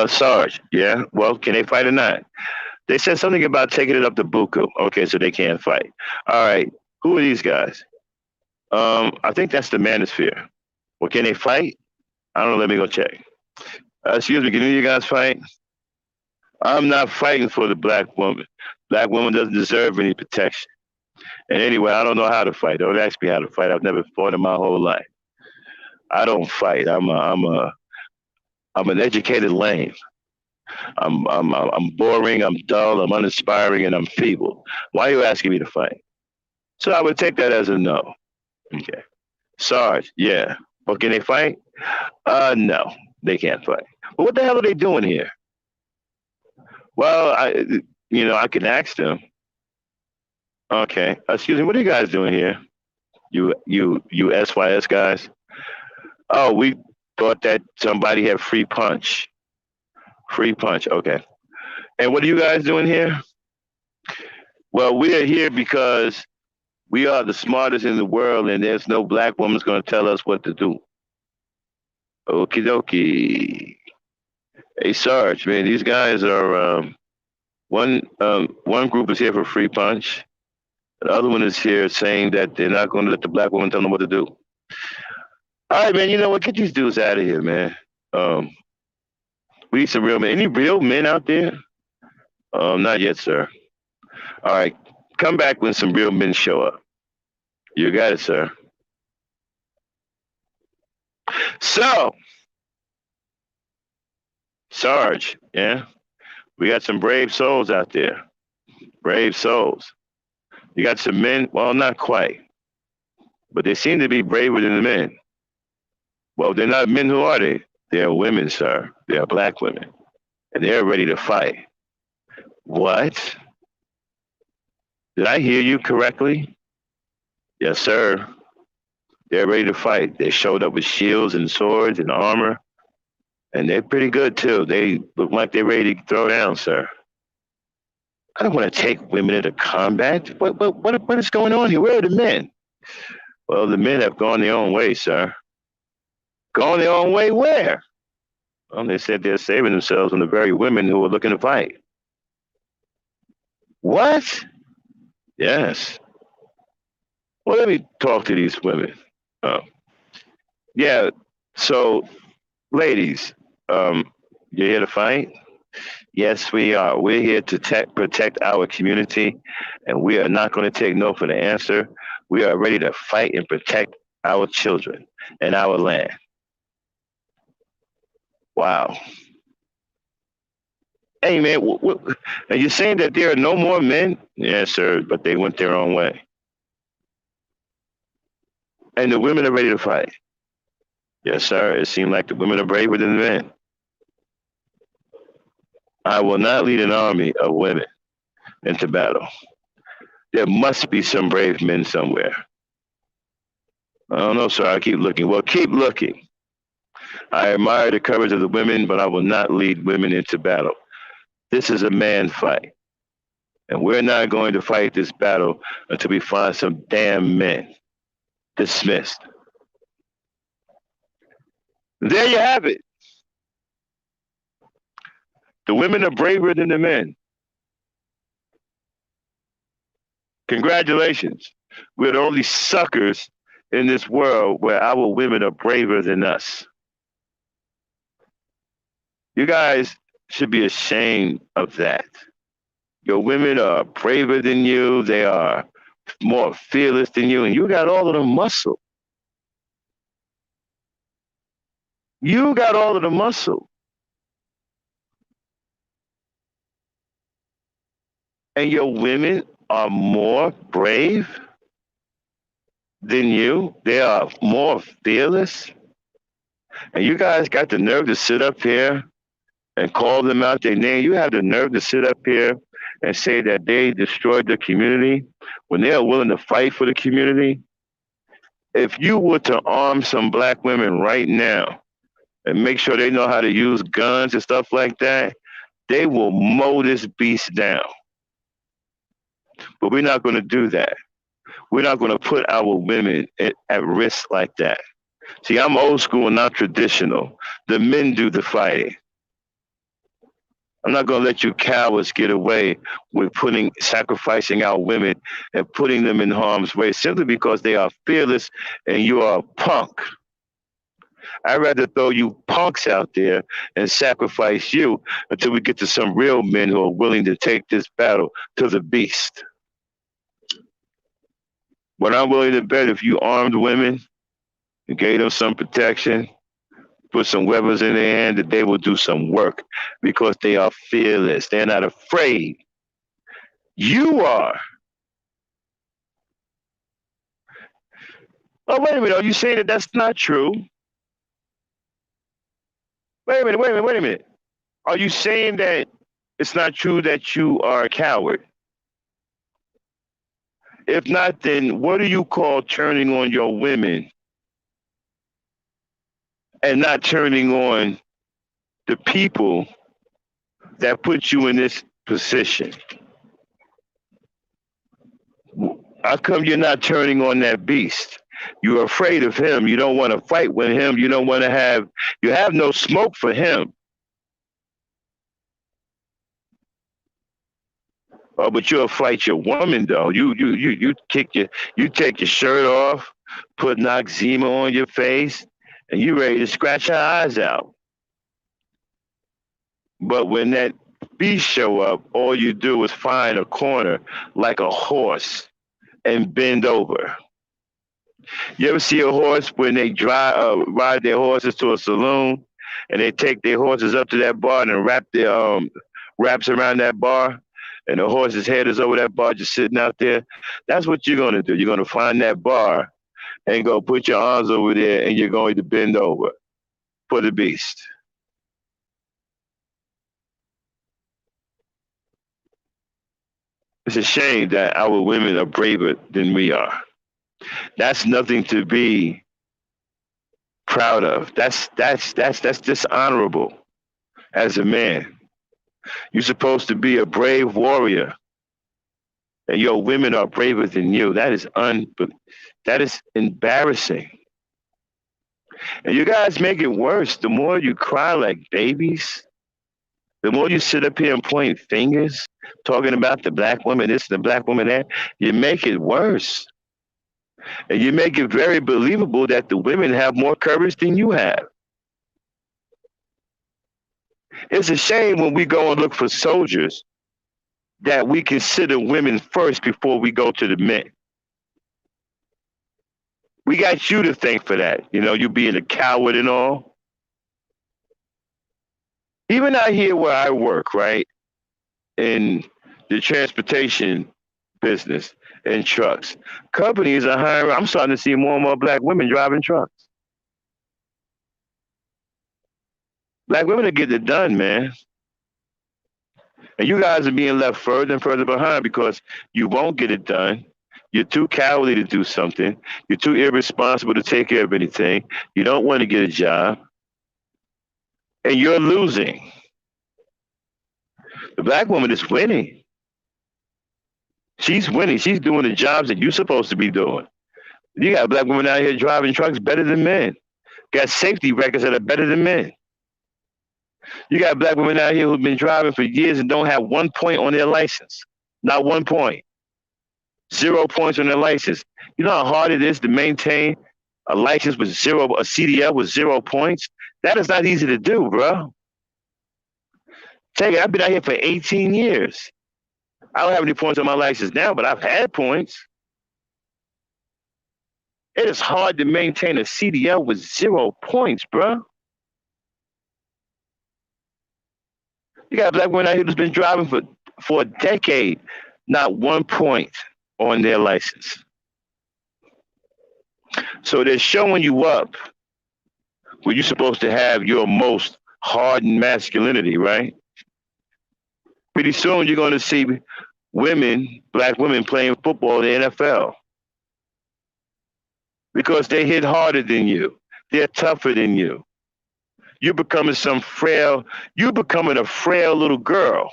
Sarge, yeah? Well, can they fight or not? They said something about taking it up the buku. Okay, so they can't fight. All right. Who are these guys? I think that's the manosphere. Well, can they fight? I don't know. Let me go check. Excuse me, can any of you guys fight? I'm not fighting for the black woman. Black woman doesn't deserve any protection. And anyway, I don't know how to fight. Don't ask me how to fight. I've never fought in my whole life. I don't fight. I'm an educated lame. I'm boring. I'm dull. I'm uninspiring, and I'm feeble. Why are you asking me to fight? So I would take that as a no. Okay. Sarge, yeah. Well, can they fight? No, they can't fight. But what the hell are they doing here? Well, I can ask them. Okay. Excuse me, what are you guys doing here? You SYS guys? Oh, we thought that somebody had free punch. Free punch, okay. And what are you guys doing here? Well, we are here because we are the smartest in the world, and there's no black woman's going to tell us what to do. Okie dokie. Hey, Sarge, man, these guys are one group is here for free punch. The other one is here saying that they're not going to let the black woman tell them what to do. All right, man. You know what? Get these dudes out of here, man. We need some real men. Any real men out there? Not yet, sir. All right. Come back when some real men show up. You got it, sir. So, Sarge, yeah, we got some brave souls out there. Brave souls. You got some men, well, not quite, but they seem to be braver than the men. Well, they're not men. Who are they? They're women, sir. They're black women. and they're ready to fight. What? Did I hear you correctly? Yes, sir. They're ready to fight. They showed up with shields and swords and armor, and they're pretty good too. They look like they're ready to throw down, sir. I don't want to take women into combat. What is going on here? Where are the men? Well, the men have gone their own way, sir. Gone their own way where? Well, they said they're saving themselves from the very women who are looking to fight. What? Yes. Well, let me talk to these women. Oh, yeah. So, ladies, you're here to fight? Yes, we are. We're here to protect our community, and we are not going to take no for the answer. We are ready to fight and protect our children and our land. Wow. Hey, man, are you saying that there are no more men? Yes, sir, but they went their own way. And the women are ready to fight. Yes, sir. It seemed like the women are braver than the men. I will not lead an army of women into battle. There must be some brave men somewhere. I don't know, sir. I keep looking. Well, keep looking. I admire the courage of the women, but I will not lead women into battle. This is a man fight. And we're not going to fight this battle until we find some damn men. Dismissed. There you have it. The women are braver than the men. Congratulations. We're the only suckers in this world where our women are braver than us. You guys should be ashamed of that. Your women are braver than you. They are more fearless than you, and you got all of the muscle. You got all of the muscle. And your women are more brave than you. They are more fearless. And you guys got the nerve to sit up here and call them out their name. You have the nerve to sit up here and say that they destroyed the community when they are willing to fight for the community. If you were to arm some black women right now and make sure they know how to use guns and stuff like that, they will mow this beast down. But we're not going to do that. We're not going to put our women at risk like that. See, I'm old school, not traditional. The men do the fighting. I'm not going to let you cowards get away with sacrificing our women and putting them in harm's way simply because they are fearless and you are a punk. I'd rather throw you punks out there and sacrifice you until we get to some real men who are willing to take this battle to the beast. But I'm willing to bet if you armed women and gave them some protection, put some weapons in their hand, that they will do some work because they are fearless. They're not afraid. You are. Oh, wait a minute. Are you saying that that's not true? Wait a minute. Are you saying that it's not true that you are a coward? If not, then what do you call turning on your women and not turning on the people that put you in this position? How come you're not turning on that beast? You're afraid of him. You don't want to fight with him. You don't want to you have no smoke for him. Oh, but you'll fight your woman though. You take your shirt off, put Noxzema on your face, and you ready to scratch her eyes out. But when that beast show up, all you do is find a corner like a horse and bend over. You ever see a horse when they ride their horses to a saloon and they take their horses up to that bar and wrap their wraps around that bar? And the horse's head is over that bar just sitting out there. That's what you're going to do. You're going to find that bar and go put your arms over there and you're going to bend over for the beast. It's a shame that our women are braver than we are. That's nothing to be proud of. That's dishonorable as a man. You're supposed to be a brave warrior, and your women are braver than you. That is embarrassing. And you guys make it worse. The more you cry like babies, the more you sit up here and point fingers, talking about the black woman this, the black woman that, you make it worse. And you make it very believable that the women have more courage than you have. It's a shame when we go and look for soldiers that we consider women first before we go to the men. We got you to thank for that. You know, you being a coward and all. Even out here where I work, right, in the transportation business and trucks, companies are hiring. I'm starting to see more and more black women driving trucks. Black women are getting it done, man. And you guys are being left further and further behind because you won't get it done. You're too cowardly to do something. You're too irresponsible to take care of anything. You don't want to get a job. And you're losing. The black woman is winning. She's winning. She's doing the jobs that you're supposed to be doing. You got black women out here driving trucks better than men. Got safety records that are better than men. You got black women out here who've been driving for years and don't have 1 point on their license. Not 1 point. 0 points on their license. You know how hard it is to maintain a license with zero, a CDL with 0 points? That is not easy to do, bro. Take it. I've been out here for 18 years. I don't have any points on my license now, but I've had points. It is hard to maintain a CDL with 0 points, bro. You got black women out here who's been driving for a decade, not 1 point on their license. So they're showing you up where you're supposed to have your most hardened masculinity, right? Pretty soon you're going to see women, black women playing football in the NFL because they hit harder than you. They're tougher than you. You're becoming you're becoming a frail little girl.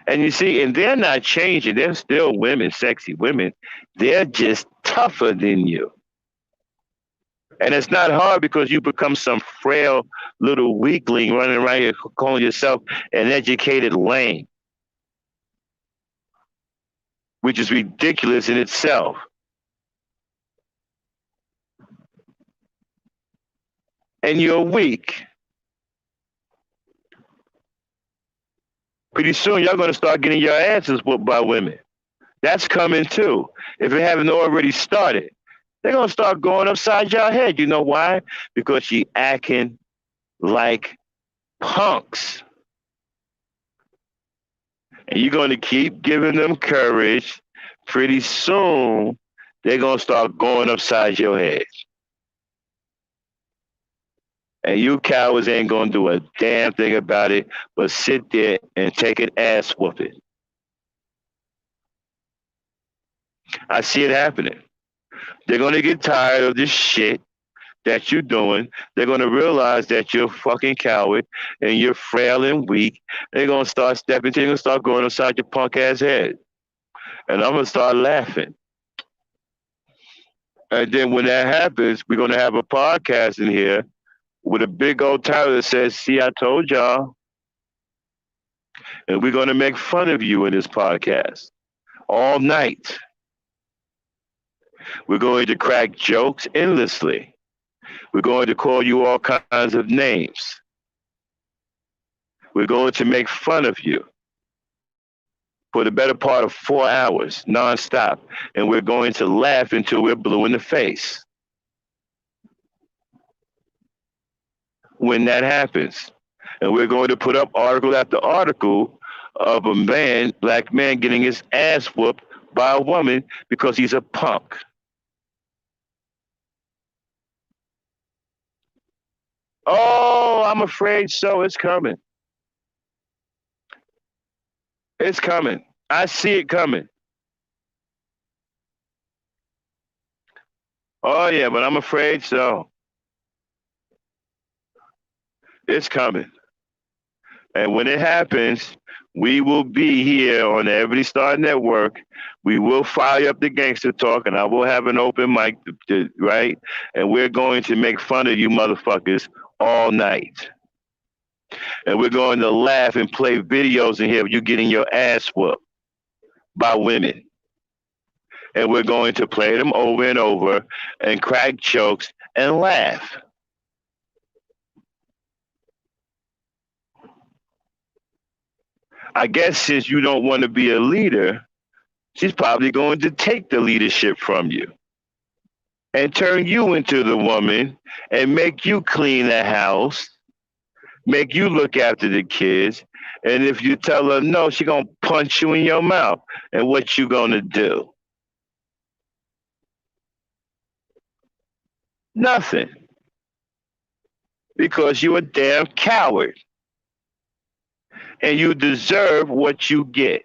And you see, and they're not changing. They're still women, sexy women. They're just tougher than you. And it's not hard because you become some frail little weakling running around here calling yourself an educated lame, which is ridiculous in itself. And you're weak. Pretty soon, y'all going to start getting your asses whooped by women. That's coming too. If it haven't already started, they're going to start going upside your head. You know why? Because you acting like punks. And you're going to keep giving them courage. Pretty soon, they're going to start going upside your head. And you cowards ain't going to do a damn thing about it, but sit there and take an ass whooping. I see it happening. They're going to get tired of this shit that you're doing. They're going to realize that you're a fucking coward and you're frail and weak. They're going to start stepping to you and start going upside your punk ass head. And I'm going to start laughing. And then when that happens, we're going to have a podcast in here with a big old title that says, "See, I told y'all." And we're going to make fun of you in this podcast all night. We're going to crack jokes endlessly. We're going to call you all kinds of names. We're going to make fun of you for the better part of 4 hours, nonstop. And we're going to laugh until we're blue in the face. When that happens. And we're going to put up article after article of a man, black man, getting his ass whooped by a woman because he's a punk. Oh, I'm afraid so. It's coming. It's coming. I see it coming. Oh yeah, but I'm afraid so. It's coming. And when it happens, we will be here on the Ebony Star Network. We will fire up the gangster talk, and I will have an open mic, right? And we're going to make fun of you motherfuckers all night. And we're going to laugh and play videos in here of you getting your ass whooped by women. And we're going to play them over and over and crack jokes and laugh. I guess since you don't want to be a leader, she's probably going to take the leadership from you and turn you into the woman and make you clean the house, make you look after the kids. And if you tell her no, she's going to punch you in your mouth. And what you going to do? Nothing. Because you're a damn coward. And you deserve what you get.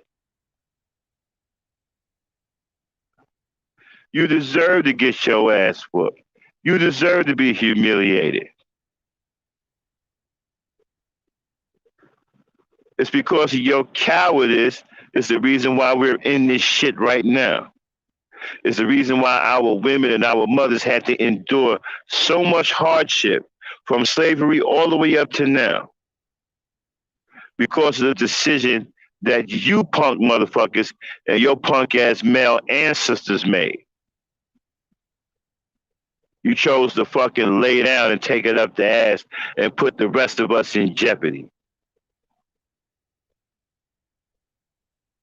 You deserve to get your ass whooped. You deserve to be humiliated. It's because of your cowardice is the reason why we're in this shit right now. It's the reason why our women and our mothers had to endure so much hardship from slavery all the way up to now. Because of the decision that you punk motherfuckers and your punk ass male ancestors made. You chose to fucking lay down and take it up the ass and put the rest of us in jeopardy.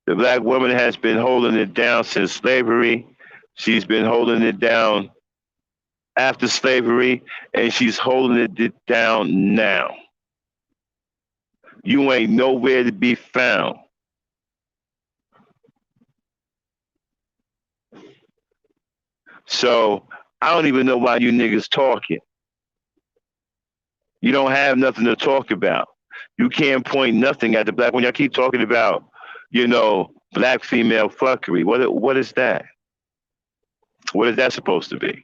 The black woman has been holding it down since slavery. She's been holding it down after slavery, and she's holding it down now. You ain't nowhere to be found. So I don't even know why you niggas talking. You don't have nothing to talk about. You can't point nothing at the black woman. Y'all keep talking about, black female fuckery. What is that? What is that supposed to be?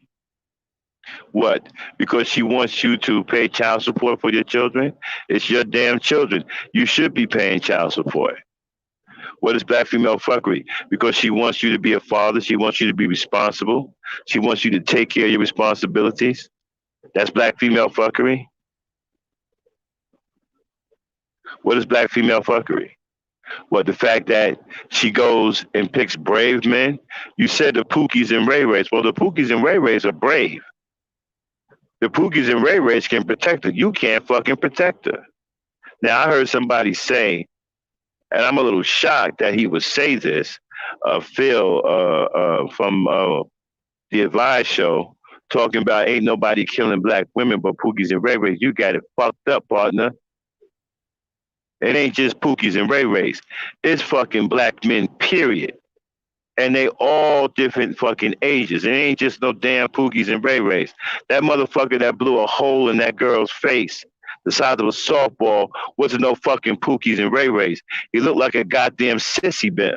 What? Because she wants you to pay child support for your children? It's your damn children. You should be paying child support. What is black female fuckery? Because she wants you to be a father. She wants you to be responsible. She wants you to take care of your responsibilities. That's black female fuckery. What is black female fuckery? What, the fact that she goes and picks brave men? You said the Pookies and Ray Rays. Well, the Pookies and Ray Rays are brave. The Pookies and Ray Rays can protect her. You can't fucking protect her. Now, I heard somebody say, and I'm a little shocked that he would say this, Phil from the Advice Show, talking about ain't nobody killing black women but Pookies and Ray Rays. You got it fucked up, partner. It ain't just Pookies and Ray Rays. It's fucking black men, period. And they all different fucking ages. It ain't just no damn Pookies and Ray Rays. That motherfucker that blew a hole in that girl's face the size of a softball wasn't no fucking Pookies and Ray Rays. He looked like a goddamn sissy bim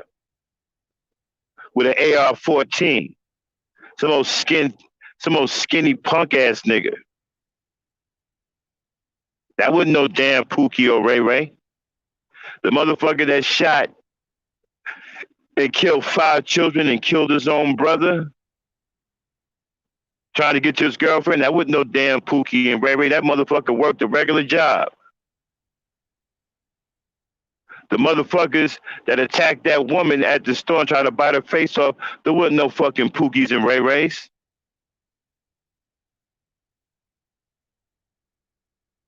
with an AR-14. Some old skinny punk ass nigga. That wasn't no damn Pookie or Ray Ray. The motherfucker that shot and killed 5 children and killed his own brother, trying to get to his girlfriend, that wasn't no damn Pookie and Ray Ray. That motherfucker worked a regular job. The motherfuckers that attacked that woman at the store and tried to bite her face off, there wasn't no fucking Pookies and Ray Rays.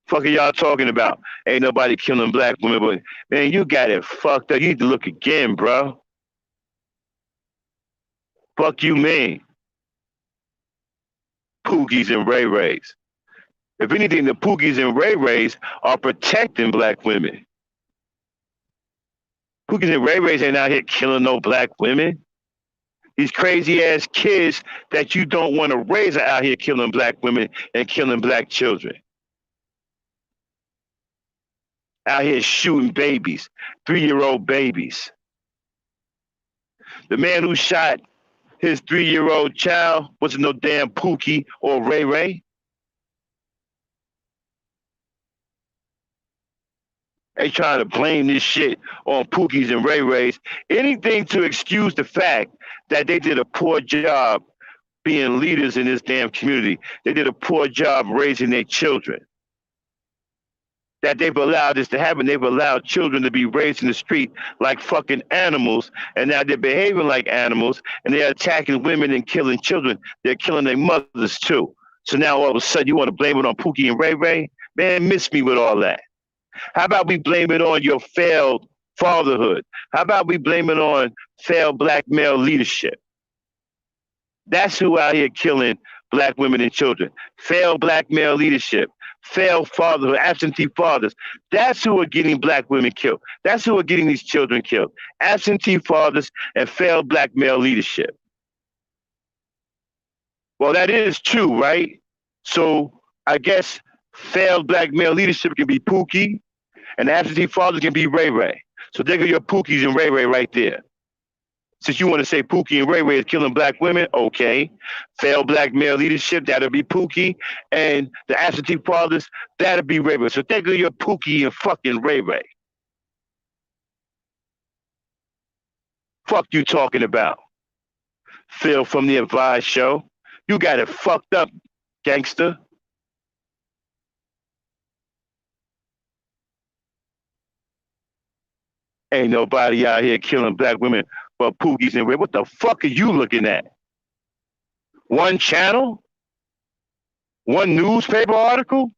Fuck are y'all talking about? Ain't nobody killing black women, but man, you got it fucked up. You need to look again, bro. Fuck you mean? Pookies and Ray Rays. If anything, the Pookies and Ray Rays are protecting black women. Pookies and Ray Rays ain't out here killing no black women. These crazy ass kids that you don't want to raise are out here killing black women and killing black children. Out here shooting babies, 3-year-old babies. The man who shot his 3-year-old child wasn't no damn Pookie or Ray Ray. They trying to blame this shit on Pookies and Ray Rays. Anything to excuse the fact that they did a poor job being leaders in this damn community. They did a poor job raising their children. That they've allowed this to happen. They've allowed children to be raised in the street like fucking animals, and now they're behaving like animals, and they're attacking women and killing children. They're killing their mothers too. So now all of a sudden you want to blame it on Pookie and Ray Ray? Man, miss me with all that. How about we blame it on your failed fatherhood? How about we blame it on failed black male leadership? That's who out here killing black women and children. Failed black male leadership, failed fatherhood, absentee fathers. That's who are getting black women killed. That's who are getting these children killed. Absentee fathers and failed black male leadership. Well, that is true, right? So I guess failed black male leadership can be Pookie, and absentee fathers can be Ray Ray. So there go your Pookies and Ray Ray right there. Since you want to say Pookie and Ray Ray is killing black women, okay. Failed black male leadership, that'll be Pookie. And the absentee fathers, that'll be Ray Ray. So there go your Pookie and fucking Ray Ray. Fuck you talking about? Phil from the Advice Show. You got it fucked up, gangster. Ain't nobody out here killing black women but Pookies and Ray. What the fuck are you looking at? One channel? One newspaper article?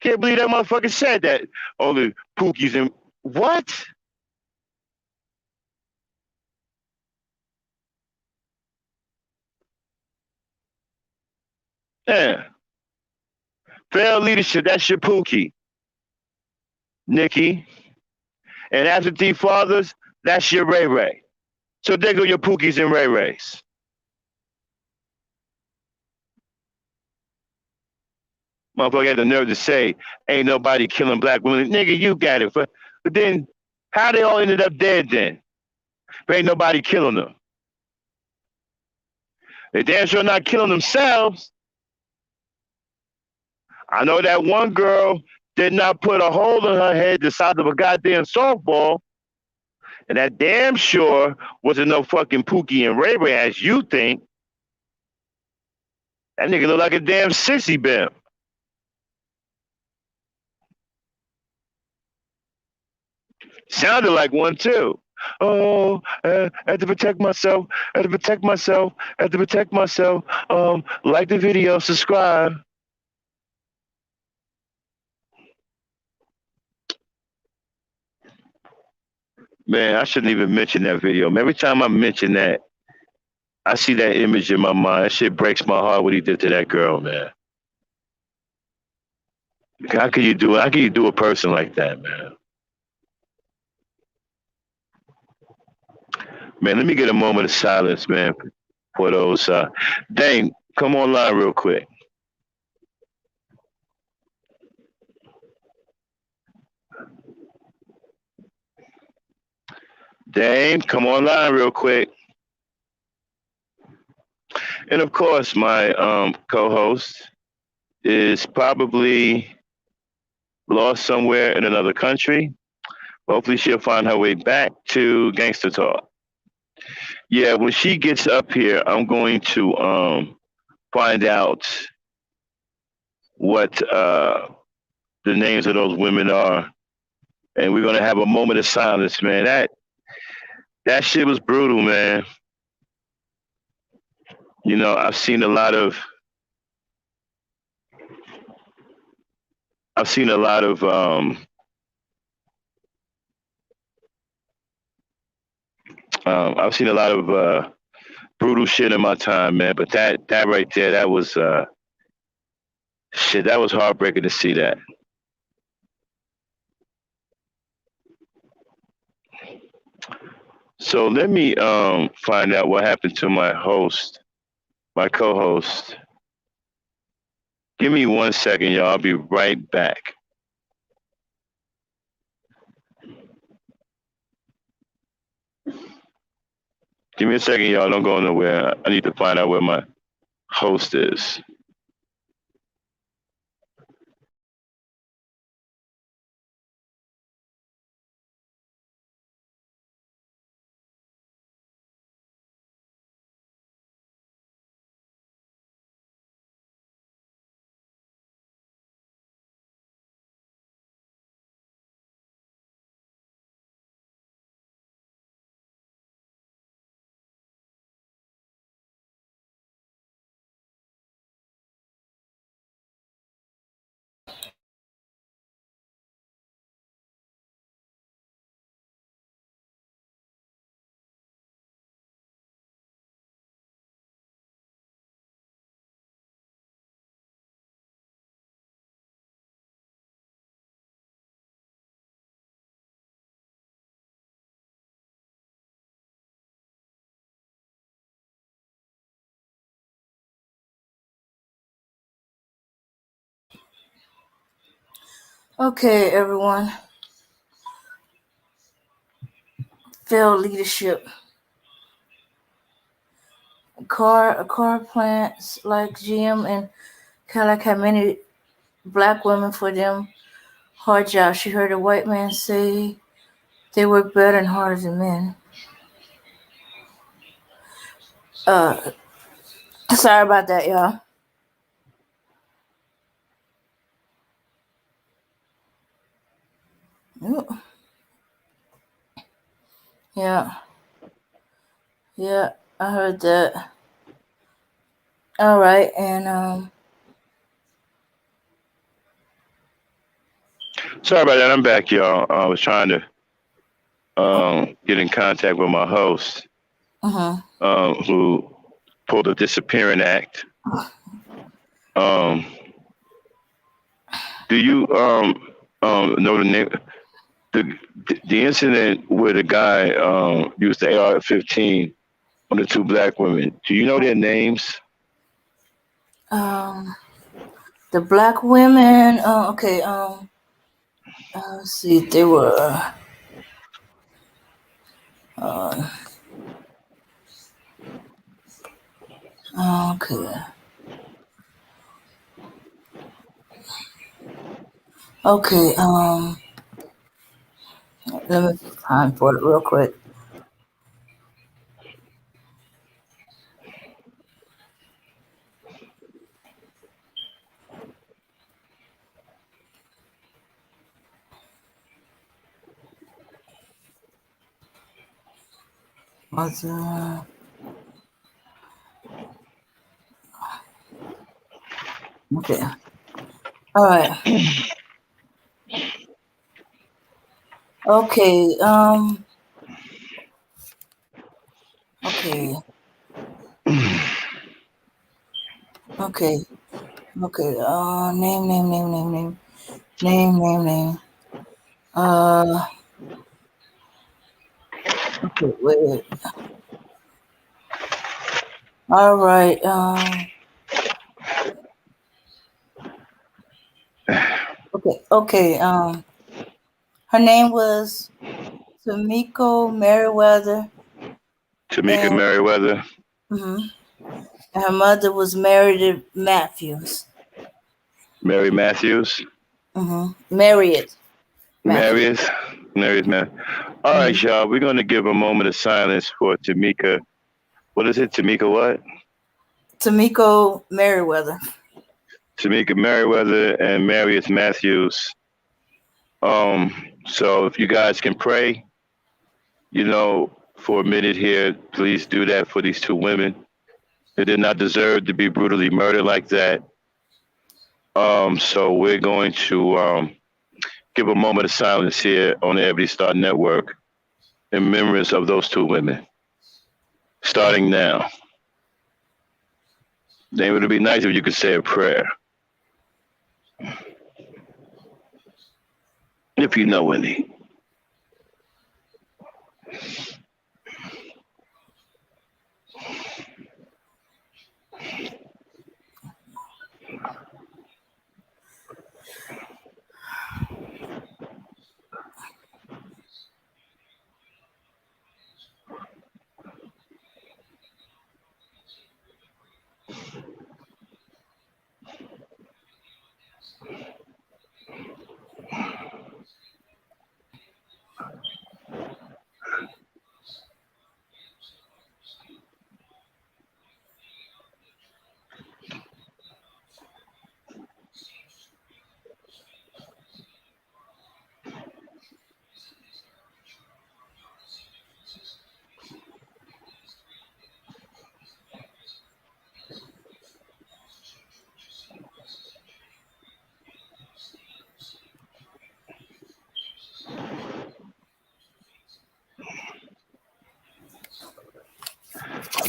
Can't believe that motherfucker said that. Only Pookies and what? Yeah. Failed leadership, that's your Pookie. Nikki. And absentee fathers, that's your Ray Ray. So there go your Pookies and Ray Rays. Motherfucker had the nerve to say, ain't nobody killing black women. Nigga, you got it. But then, how they all ended up dead then? But ain't nobody killing them. They damn sure not killing themselves. I know that one girl did not put a hole in her head the size of a goddamn softball. And that damn sure wasn't no fucking Pookie and Ray Ray as you think. That nigga look like a damn sissy bimp. Sounded like one too. Oh, I had to protect myself. I had to protect myself. I had to protect myself. Like the video, subscribe. Man, I shouldn't even mention that video. Every time I mention that, I see that image in my mind. That shit breaks my heart what he did to that girl, man. How can you do it? How can you do a person like that, man? Man, let me get a moment of silence, man, for those. Dane, come online real quick. Dame, come online real quick. And of course, my co-host is probably lost somewhere in another country. Hopefully she'll find her way back to Gangsta Talk. Yeah, when she gets up here, I'm going to find out what the names of those women are. And we're going to have a moment of silence, man. That shit was brutal, man. You know, I've seen a lot of I've seen a lot of brutal shit in my time, man. But that right there, that was shit. That was heartbreaking to see that. So let me find out what happened to my host, my co-host. Give me 1 second, y'all. I'll be right back. Give me a second, y'all. Don't go nowhere. I need to find out where my host is. Okay, everyone. Failed leadership. Car plants like GM and Cadillac had many black women for them hard jobs. She heard a white man say they work better and harder than men. Uh, Sorry about that, y'all. Ooh, yeah, yeah, I heard that. All right, and Sorry about that. I'm back, y'all. I was trying to get in contact with my host, who pulled a disappearing act. Um, do you know the name? The the incident where the guy used the AR-15 on the two black women. Do you know their names? um, the black women. Okay. Let's see. They were. Uh, okay. Okay. Let me find for it real quick. What's Okay. All right. Okay. Okay. Okay. Okay. Name. Uh. Okay. Wait. All right. Okay. Okay. Her name was Tamiko Merriweather, Tamika and Merriweather, mhm, and her mother was Meredith Matthews. Mary Matthews, Marriott Matthews. Marius, Marius Man. All hmm right, y'all. We're gonna give a moment of silence for Tamika. What is it, Tamika? What? Tamiko Merriweather. Tamika Merriweather and Marius Matthews. Um. So if you guys can pray, for a minute here, please do that for these two women. They did not deserve to be brutally murdered like that. So we're going to give a moment of silence here on the Ebony Star Network in memories of those two women. Starting now. Then it would be nice if you could say a prayer, if you know any.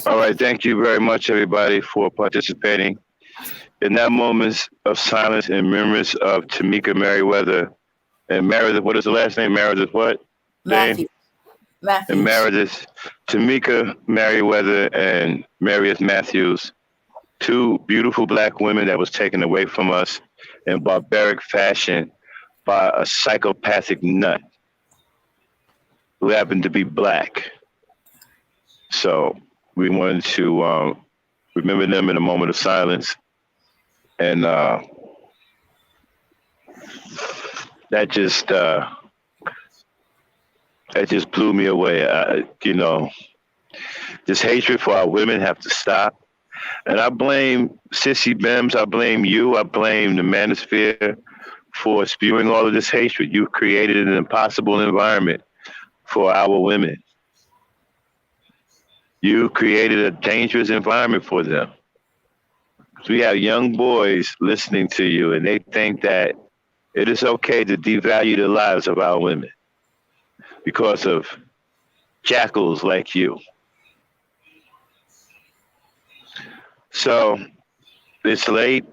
All right, thank you very much, everybody, for participating in that moments of silence in remembrance of Tamika Merriweather and Meredith. What is the last name? Meredith what? Dane? Matthew And Matthews. Meredith, Tamika Merriweather and Meredith Matthews, two beautiful black women that was taken away from us in barbaric fashion by a psychopathic nut who happened to be black. So we wanted to remember them in a moment of silence, and that just uh, that just blew me away. This hatred for our women have to stop. And I blame Sissy Bims. I blame you. I blame the manosphere for spewing all of this hatred. You've created an impossible environment for our women. You created a dangerous environment for them. We have young boys listening to you, and they think that it is okay to devalue the lives of our women because of jackals like you. So it's late.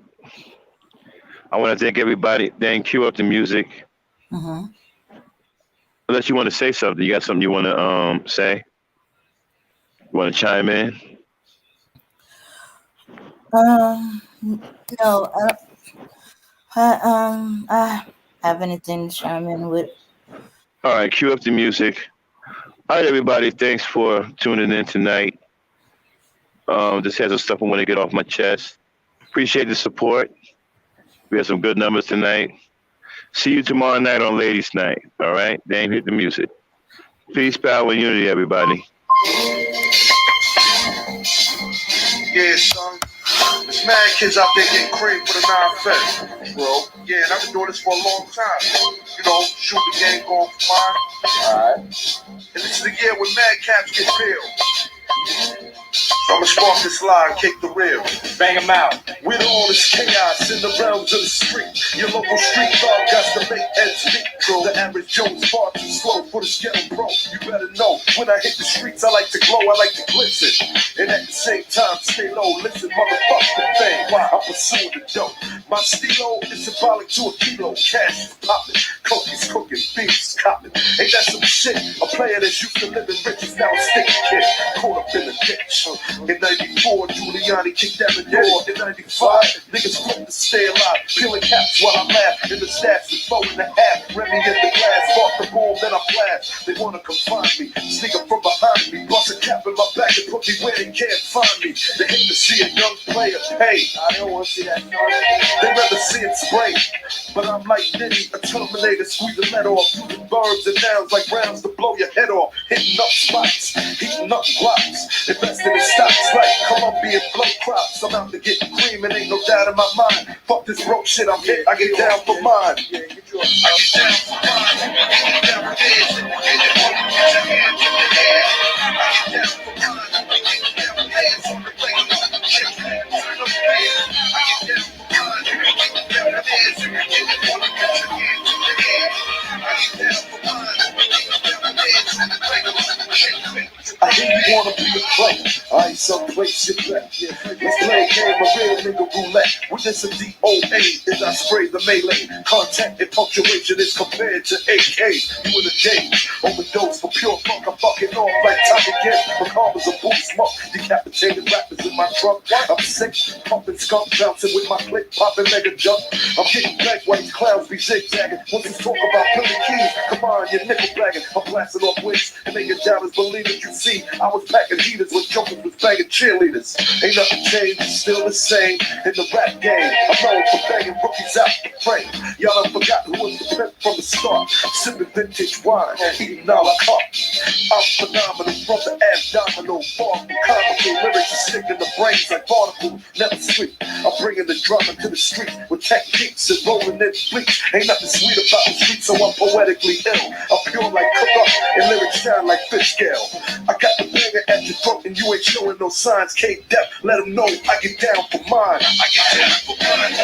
I want to thank everybody. Then cue up the music. Mm-hmm. Unless you want to say something. You got something you want to say? You want to chime in? No, I have anything to chime in with. All right, cue up the music. All right, everybody. Thanks for tuning in tonight. Just had some stuff I want to get off my chest. Appreciate the support. We have some good numbers tonight. See you tomorrow night on Ladies Night. All right? Dame, hit the music. Peace, power, and unity, everybody. Yeah, son. There's mad kids out there getting cream for the 9 bro. Yeah, and I've been doing this for a long time. You know, shoot the game going for mine. Alright. And this is the year when mad cats get real. So I'ma spark this line, kick the real. Bang them out. With all this chaos in the realms of the street, your local street dog got to make ends meet. The average Joe's far too slow for the ghetto bro. You better know, when I hit the streets, I like to glow, I like to glisten. And at the same time, stay low, listen, motherfuck the thing. I'm pursuing the dope. My stilo is symbolic to a kilo. Cash is popping, coke is cooking, beef is copping. Ain't that some shit? A player that's used to living rich is now a sticky kid. Caught up in the ditch. In 94, Giuliani kicked down the door. In 95, niggas quick to stay alive. Peeling caps while I laugh. In the stats, we throw in the half. Remy in the glass, spark the bomb, then I blast. They wanna confine me, sneak up from behind me. Bust a cap in my back and put me where they can't find me. They hate to see a young player. Hey, I don't wanna see that. They rather see it spray. But I'm like Diddy, a Terminator, squeeze the lead off. Using verbs and nouns like rounds to blow your head off. Hitting up spots, heating up blocks. Investing in stocks like Colombian blow crops. I'm out to get cream and ain't no doubt in my mind. Fuck this broke shit, I'm hit, I get down for mine. I get down for mine. I get down for this. Get your hands in the air. I get down for mine. I get down for this. On the plane, shit, man, turn up there. I get down for mine. I get down for this. Get your hands in the air. I get down for mine. I get down for this. On the plane, shit, man. I hear you wanna be a player. I ain't someplace you play. Let's play a game of real nigga roulette. With this a DOA as I spray the melee. Contact and punctuation is compared to AKs. You in a J. Overdose for pure funk. I'm fucking off like Tommy Gibb. McCarver's a boot smoke. Decapitated rappers in my trunk. I'm sick, pumping skunk, bouncing with my click, popping mega jump. I'm getting back while these clowns be zigzagging. Once you talk about Billy Keys, come on, you're nickel bagging. I'm blasting off wigs and making doubters believe it. You see, I was packing heaters when jokers was banging cheerleaders. Ain't nothing changed, it's still the same in the rap game. I'm known for banging rookies out the frame. Y'all done forgot who was the pimp from the start. Sipping vintage wine, eating a la carte. I'm phenomenal from the abdominal. Far from comical lyrics that stick in the brains like barnacles. Never sleep. I'm bringing the drama to the street with techniques and rolling in bleach. Ain't nothing sweet about the street, so I'm poetically ill. I'm pure like cook up and lyrics shine like fish scale. I got the banger at your throat and you ain't showing no signs. Can't depth, let them know I get down for mine. I get down for mine.